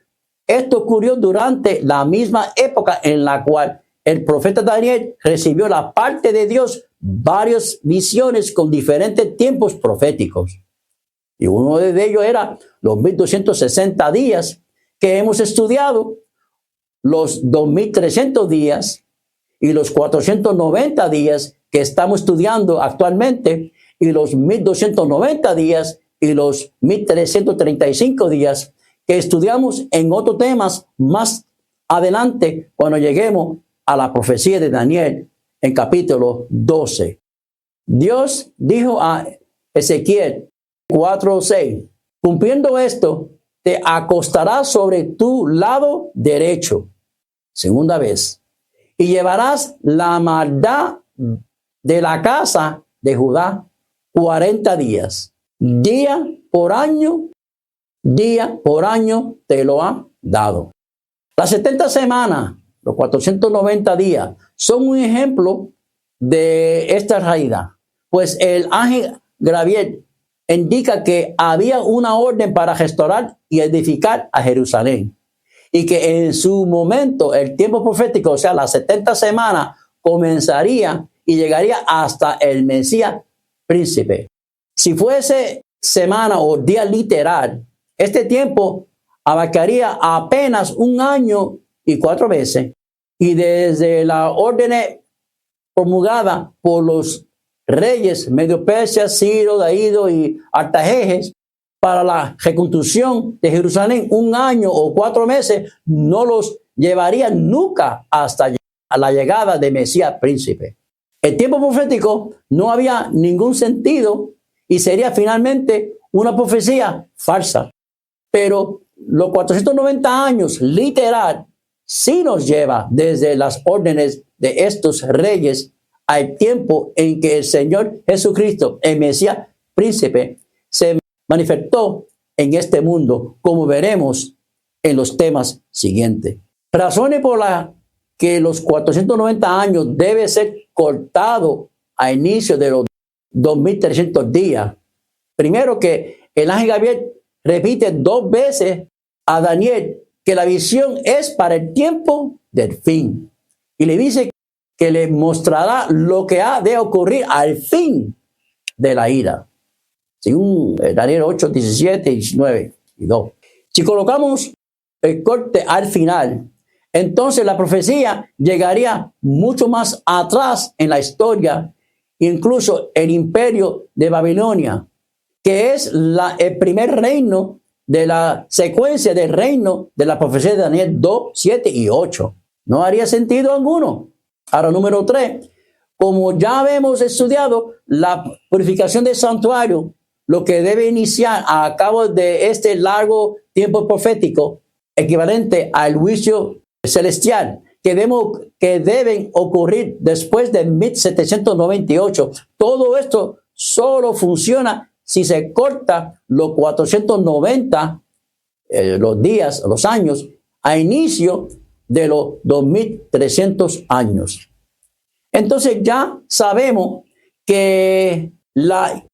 esto ocurrió durante la misma época en la cual el profeta Daniel recibió la parte de Dios varias visiones con diferentes tiempos proféticos. Y uno de ellos era los 1260 días que hemos estudiado, los 2300 días y los 490 días que estamos estudiando actualmente, y los 1290 días y los 1335 días que estudiamos en otros temas más adelante cuando lleguemos a la profecía de Daniel en capítulo 12. Dios dijo a Ezequiel 4:6, cumpliendo esto, te acostarás sobre tu lado derecho, segunda vez, y llevarás la maldad de la casa de Judá 40 días. Día por año te lo ha dado. Las 70 semanas, los 490 días, son un ejemplo de esta realidad, pues el ángel Gabriel indica que había una orden para restaurar y edificar a Jerusalén, y que en su momento el tiempo profético, o sea, las 70 semanas, comenzaría y llegaría hasta el Mesías príncipe. Si fuese semana o día literal, este tiempo abarcaría apenas 1 año y 4 meses, y desde la orden promulgada por los reyes Medo-Persia, Ciro, Darío y Artajerjes para la reconstrucción de Jerusalén, 1 año o 4 meses no los llevaría nunca hasta la llegada de Mesías príncipe. El tiempo profético no había ningún sentido y sería finalmente una profecía falsa. Pero los 490 años literal sí nos lleva desde las órdenes de estos reyes al tiempo en que el Señor Jesucristo, el Mesías príncipe, se manifestó en este mundo, como veremos en los temas siguientes. Razones por las que los 490 años debe ser cortado a inicio de los 2300 días. Primero, que el ángel Gabriel repite 2 veces a Daniel que la visión es para el tiempo del fin. Y le dice que le mostrará lo que ha de ocurrir al fin de la ira. Según Daniel 8, 17, 19 y 2. Si colocamos el corte al final, entonces la profecía llegaría mucho más atrás en la historia, incluso el imperio de Babilonia, que es el primer reino de la secuencia del reino de la profecía de Daniel 2, 7 y 8. No haría sentido alguno. Ahora, número 3, como ya habíamos estudiado la purificación del santuario, lo que debe iniciar a cabo de este largo tiempo profético, equivalente al juicio celestial, que deben ocurrir después de 1798. Todo esto solo funciona si se corta los 490, los días, los años, a inicio de los 2300 años. Entonces ya sabemos que la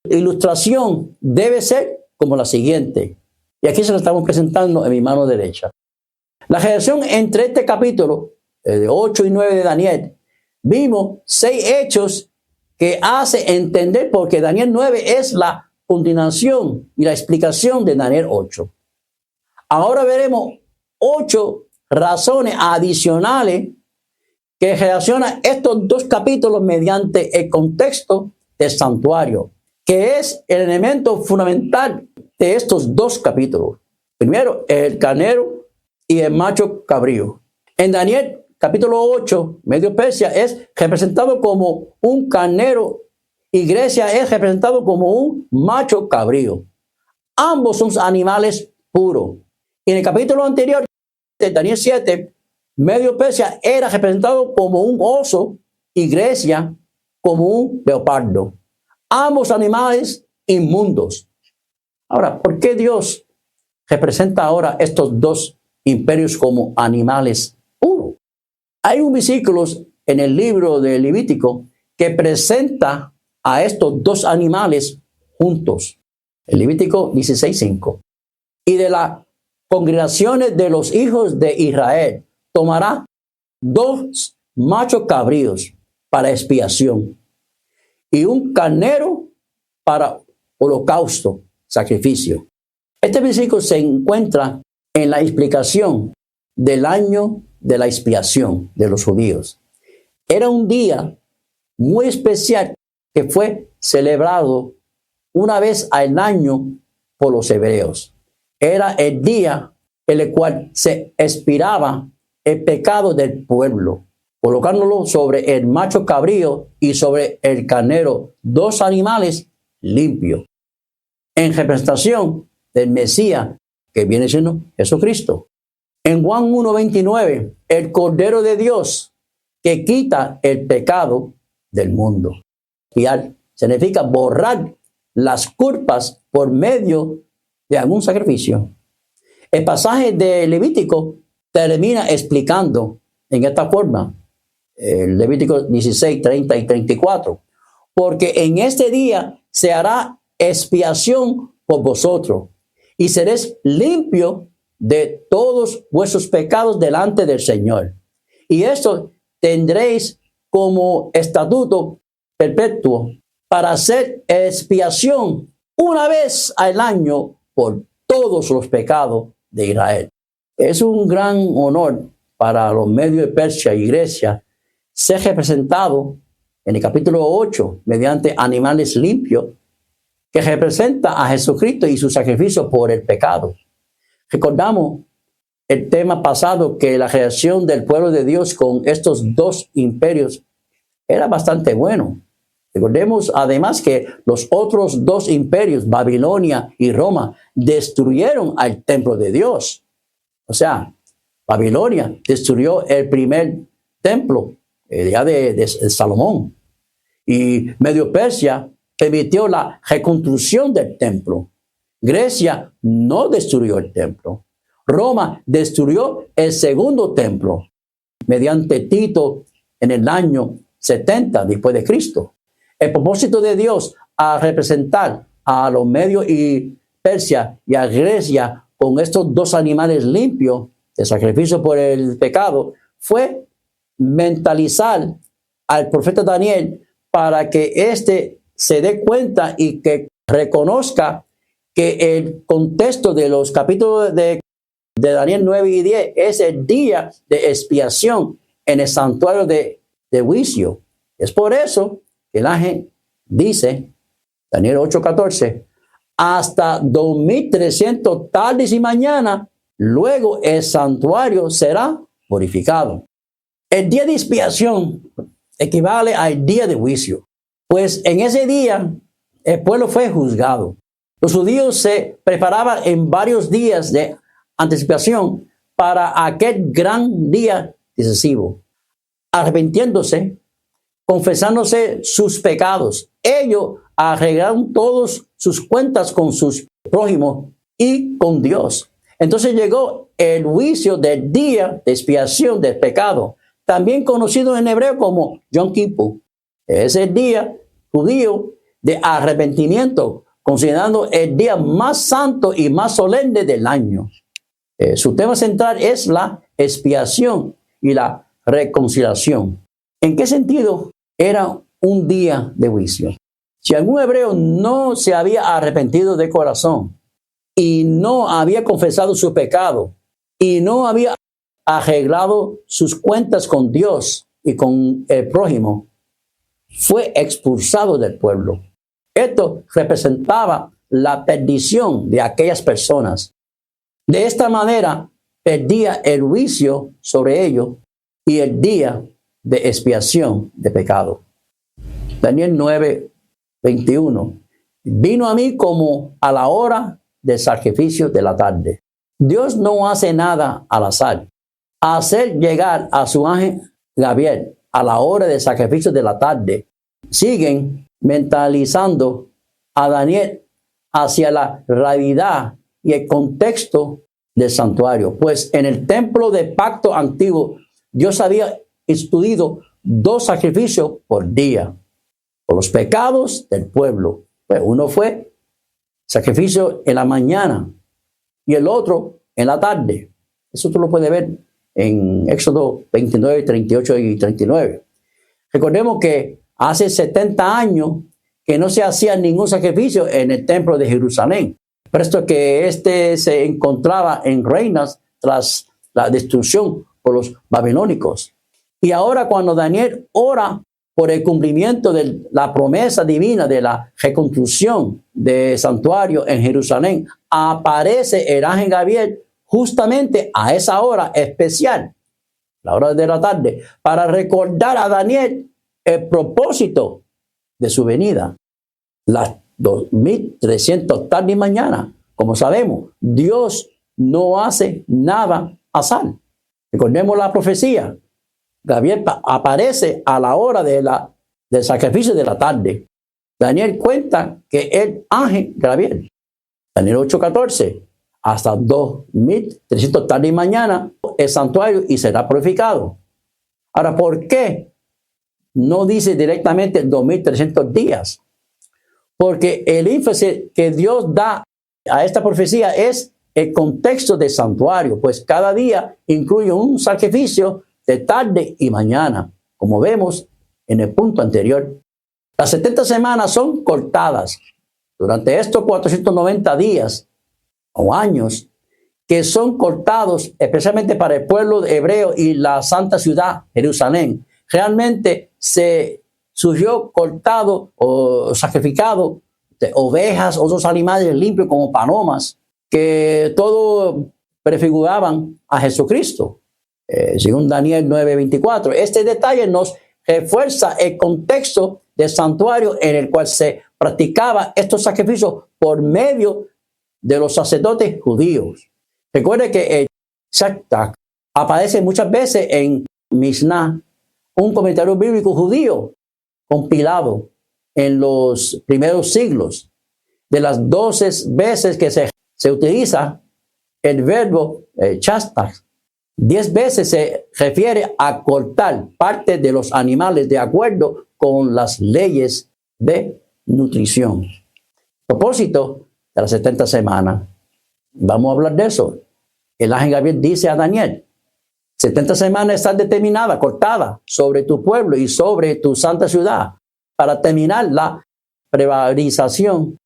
ilustración debe ser como la siguiente. Y aquí se lo estamos presentando en mi mano derecha. La relación entre este capítulo, de 8 y 9 de Daniel, vimos 6 hechos que hace entender porque Daniel 9 es la continuación y la explicación de Daniel 8. Ahora veremos 8 razones adicionales que relacionan estos 2 capítulos mediante el contexto del santuario, que es el elemento fundamental de estos 2 capítulos. Primero, el carnero y el macho cabrío. En Daniel capítulo 8, Medio Persia es representado como un carnero y Grecia es representado como un macho cabrío. Ambos son animales puros. Y en el capítulo anterior de Daniel 7, Medio Persia era representado como un oso y Grecia como un leopardo. Ambos animales inmundos. Ahora, ¿por qué Dios representa ahora estos 2 imperios como animales puros? Hay un versículo en el libro de Levítico que presenta a estos 2 animales juntos. El Levítico 16:5. Y de las congregaciones de los hijos de Israel tomará 2 machos cabríos para expiación y un carnero para holocausto, sacrificio. Este versículo se encuentra en la explicación del año de la expiación de los judíos. Era un día muy especial que fue celebrado una vez al año por los hebreos. Era el día en el cual se expiraba el pecado del pueblo, colocándolo sobre el macho cabrío y sobre el carnero, 2 animales limpios, en representación del Mesías que viene siendo Jesucristo. En Juan 1:29, el Cordero de Dios que quita el pecado del mundo. Expiar significa borrar las culpas por medio de algún sacrificio. El pasaje de Levítico termina explicando en esta forma, Levítico 16, 30 y 34, porque en este día se hará expiación por vosotros y seréis limpios de todos vuestros pecados delante del Señor. Y esto tendréis como estatuto perpetuo para hacer expiación una vez al año por todos los pecados de Israel. Es un gran honor para los medios de Persia y Grecia ser representado en el capítulo 8 mediante animales limpios que representa a Jesucristo y su sacrificio por el pecado. Recordamos el tema pasado que la relación del pueblo de Dios con estos 2 imperios era bastante bueno. Recordemos además que los otros 2 imperios, Babilonia y Roma, destruyeron al templo de Dios. O sea, Babilonia destruyó el primer templo, el día de Salomón. Y Medio Persia permitió la reconstrucción del templo. Grecia no destruyó el templo. Roma destruyó el segundo templo mediante Tito en el año 70 después de Cristo. El propósito de Dios a representar a los medios y Persia y a Grecia con estos dos animales limpios de sacrificio por el pecado fue mentalizar al profeta Daniel para que éste se dé cuenta y que reconozca que el contexto de los capítulos de Daniel 9 y 10 es el día de expiación en el santuario de juicio. Es por eso que el ángel dice, Daniel 8:14, hasta 2300 tardes y mañana, luego el santuario será purificado. El día de expiación equivale al día de juicio, pues en ese día el pueblo fue juzgado. Los judíos se preparaban en varios días de anticipación para aquel gran día decisivo, arrepintiéndose, confesándose sus pecados. Ellos arreglaron todas sus cuentas con sus prójimos y con Dios. Entonces llegó el juicio del día de expiación del pecado, también conocido en hebreo como Yom Kippur. Es el día judío de arrepentimiento, considerando el día más santo y más solemne del año. Su tema central es la expiación y la reconciliación. ¿En qué sentido era un día de juicio? Si algún hebreo no se había arrepentido de corazón y no había confesado su pecado y no había arreglado sus cuentas con Dios y con el prójimo, fue expulsado del pueblo. Esto representaba la perdición de aquellas personas. De esta manera, perdía el juicio sobre ellos y el día de expiación de pecado. Daniel 9:21. Vino a mí como a la hora del sacrificio de la tarde. Dios no hace nada al azar. Hacer llegar a su ángel Gabriel a la hora del sacrificio de la tarde, siguen mentalizando a Daniel hacia la realidad y el contexto del santuario. Pues en el templo del pacto antiguo, Dios había instituido 2 sacrificios por día, por los pecados del pueblo. Pues uno fue sacrificio en la mañana y el otro en la tarde. Eso tú lo puedes ver en Éxodo 29, 38 y 39. Recordemos que hace 70 años que no se hacía ningún sacrificio en el templo de Jerusalén, puesto que este se encontraba en ruinas tras la destrucción por los babilónicos. Y ahora cuando Daniel ora por el cumplimiento de la promesa divina de la reconstrucción del santuario en Jerusalén, aparece el ángel Gabriel justamente a esa hora especial, la hora de la tarde, para recordar a Daniel el propósito de su venida. Las 2300 tarde y mañana, como sabemos, Dios no hace nada azar. Recordemos la profecía. Gabriel aparece a la hora del sacrificio de la tarde. Daniel cuenta que el ángel Gabriel, Daniel 8:14, hasta 2300 tarde y mañana, el santuario y será purificado. Ahora, ¿por qué no dice directamente 2300 días? Porque el énfasis que Dios da a esta profecía es el contexto del santuario, pues cada día incluye un sacrificio de tarde y mañana, como vemos en el punto anterior. Las 70 semanas son cortadas durante estos 490 días o años, que son cortados especialmente para el pueblo hebreo y la santa ciudad Jerusalén. Realmente se surgió cortado o sacrificado de ovejas, otros animales limpios como palomas, que todo prefiguraban a Jesucristo. Según Daniel 9:24. Este detalle nos refuerza el contexto del santuario en el cual se practicaba estos sacrificios por medio de los sacerdotes judíos. Recuerde que el Shaktak aparece muchas veces en Mishnah, un comentario bíblico judío compilado en los primeros siglos. De las 12 veces que se utiliza el verbo chastas, 10 veces se refiere a cortar parte de los animales de acuerdo con las leyes de nutrición. A propósito de las 70 semanas, vamos a hablar de eso. El ángel Gabriel dice a Daniel, 70 semanas están determinadas, cortadas sobre tu pueblo y sobre tu santa ciudad para terminar la prevaricación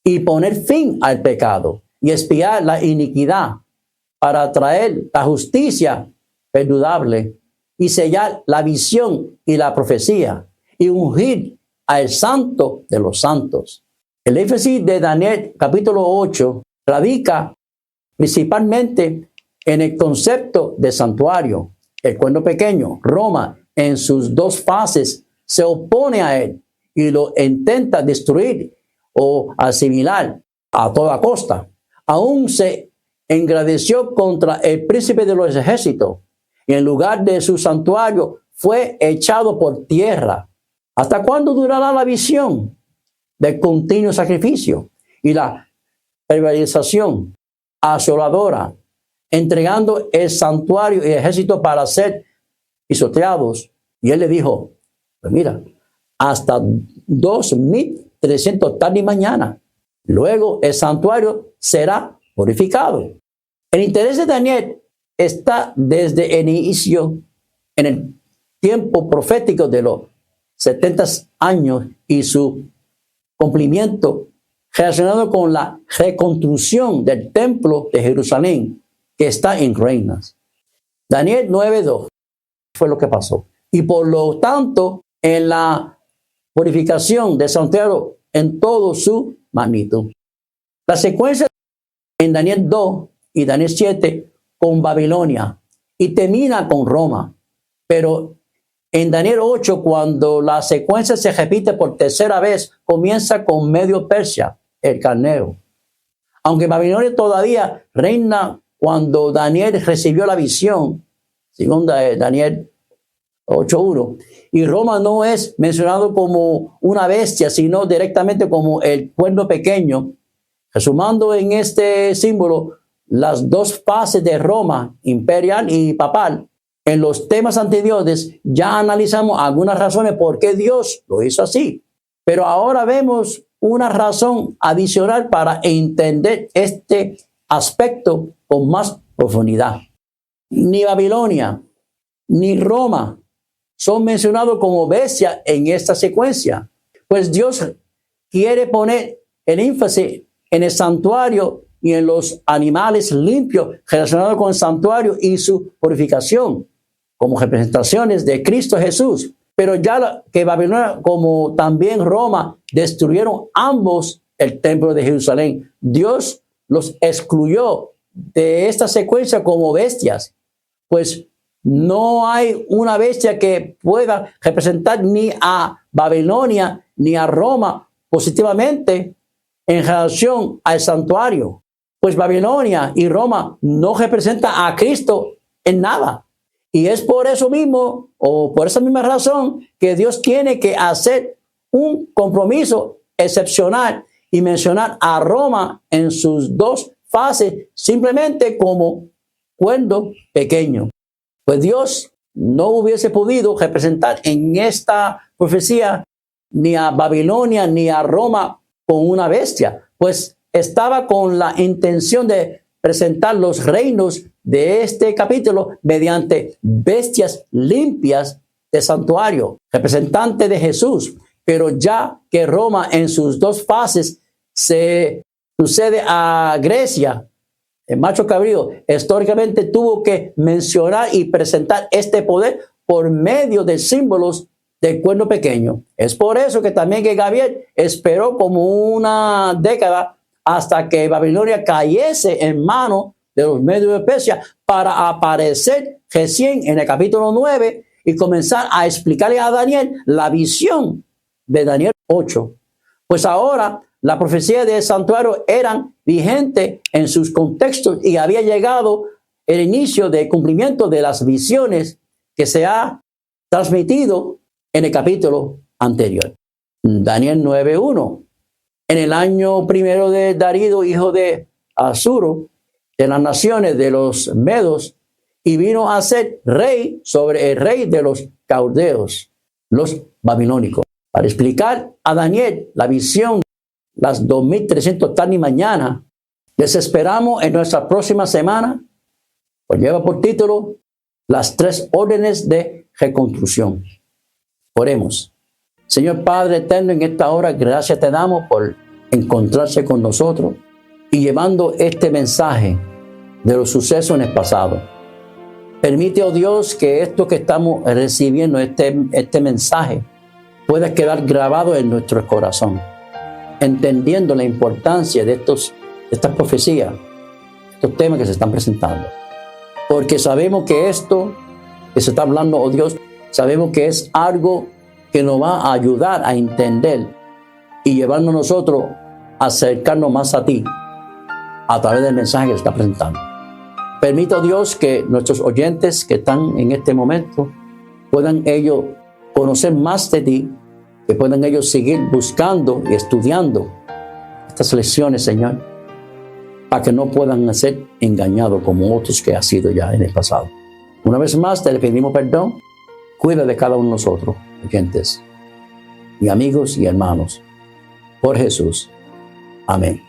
y poner fin al pecado y expiar la iniquidad para traer la justicia perdurable y sellar la visión y la profecía y ungir al santo de los santos. El énfasis de Daniel capítulo 8 radica principalmente en el concepto de santuario. El cuerno pequeño, Roma, en sus dos fases, se opone a él y lo intenta destruir o asimilar a toda costa. Aún se engrandeció contra el príncipe de los ejércitos y en lugar de su santuario fue echado por tierra. ¿Hasta cuándo durará la visión del continuo sacrificio y la prevaricación asoladora, entregando el santuario y el ejército para ser pisoteados? Y él le dijo, pues mira, hasta 2300 tarde y mañana. Luego el santuario será purificado. El interés de Daniel está desde el inicio en el tiempo profético de los 70 años y su cumplimiento relacionado con la reconstrucción del templo de Jerusalén que está en ruinas. Daniel 9:2 fue lo que pasó. Y por lo tanto, en la purificación del santuario en todo su magnitud. La secuencia en Daniel 2 y Daniel 7 con Babilonia y termina con Roma. Pero en Daniel 8, cuando la secuencia se repite por tercera vez, comienza con Medio Persia, el carnero. Aunque Babilonia todavía reina cuando Daniel recibió la visión, segunda de Daniel 8:1, y Roma no es mencionado como una bestia, sino directamente como el cuerno pequeño, resumando en este símbolo las dos fases de Roma, imperial y papal. En los temas anteriores ya analizamos algunas razones por qué Dios lo hizo así, pero ahora vemos una razón adicional para entender este aspecto con más profundidad. Ni Babilonia ni Roma son mencionados como bestia en esta secuencia, pues Dios quiere poner el énfasis en el santuario y en los animales limpios relacionados con el santuario y su purificación, como representaciones de Cristo Jesús. Pero ya que Babilonia como también Roma destruyeron ambos el templo de Jerusalén, Dios los excluyó de esta secuencia como bestias, pues no hay una bestia que pueda representar ni a Babilonia ni a Roma positivamente en relación al santuario, pues Babilonia y Roma no representan a Cristo en nada. Y es por eso mismo, o por esa misma razón, que Dios tiene que hacer un compromiso excepcional y mencionar a Roma en sus dos fases simplemente como cuerno pequeño. Pues Dios no hubiese podido representar en esta profecía ni a Babilonia ni a Roma con una bestia, pues estaba con la intención de presentar los reinos de este capítulo mediante bestias limpias de santuario, representante de Jesús. Pero ya que Roma en sus dos fases se sucede a Grecia, el macho cabrío históricamente tuvo que mencionar y presentar este poder por medio de símbolos del cuerno pequeño. Es por eso que también que Gabriel esperó como una década hasta que Babilonia cayese en manos de los medios de Persia para aparecer recién en el capítulo 9 y comenzar a explicarle a Daniel la visión de Daniel 8. Pues ahora la profecía del santuario eran vigente en sus contextos y había llegado el inicio del cumplimiento de las visiones que se ha transmitido en el capítulo anterior. Daniel 9:1. En el año primero de Darío, hijo de Asuro, de las naciones de los Medos, y vino a ser rey sobre el rey de los caldeos, los babilónicos. Para explicar a Daniel la visión, las 2300 tarde y mañana, les esperamos en nuestra próxima semana, pues lleva por título Las 3 órdenes de reconstrucción. Oremos. Señor Padre eterno, en esta hora, gracias te damos por encontrarse con nosotros y llevando este mensaje de los sucesos en el pasado. Permite, oh Dios, que esto que estamos recibiendo, este mensaje, pueda quedar grabado en nuestro corazón, entendiendo la importancia de estas profecías, estos temas que se están presentando. Porque sabemos que esto que se está hablando, oh Dios, sabemos que es algo que nos va a ayudar a entender y llevarnos nosotros a acercarnos más a ti a través del mensaje que se está presentando. Permita, Dios, que nuestros oyentes que están en este momento puedan ellos conocer más de ti, que puedan ellos seguir buscando y estudiando estas lecciones, Señor, para que no puedan ser engañados como otros que ha sido ya en el pasado. Una vez más, te pedimos perdón. Cuida de cada uno de nosotros, oyentes, y amigos y hermanos. Por Jesús. Amén.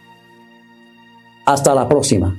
Hasta la próxima.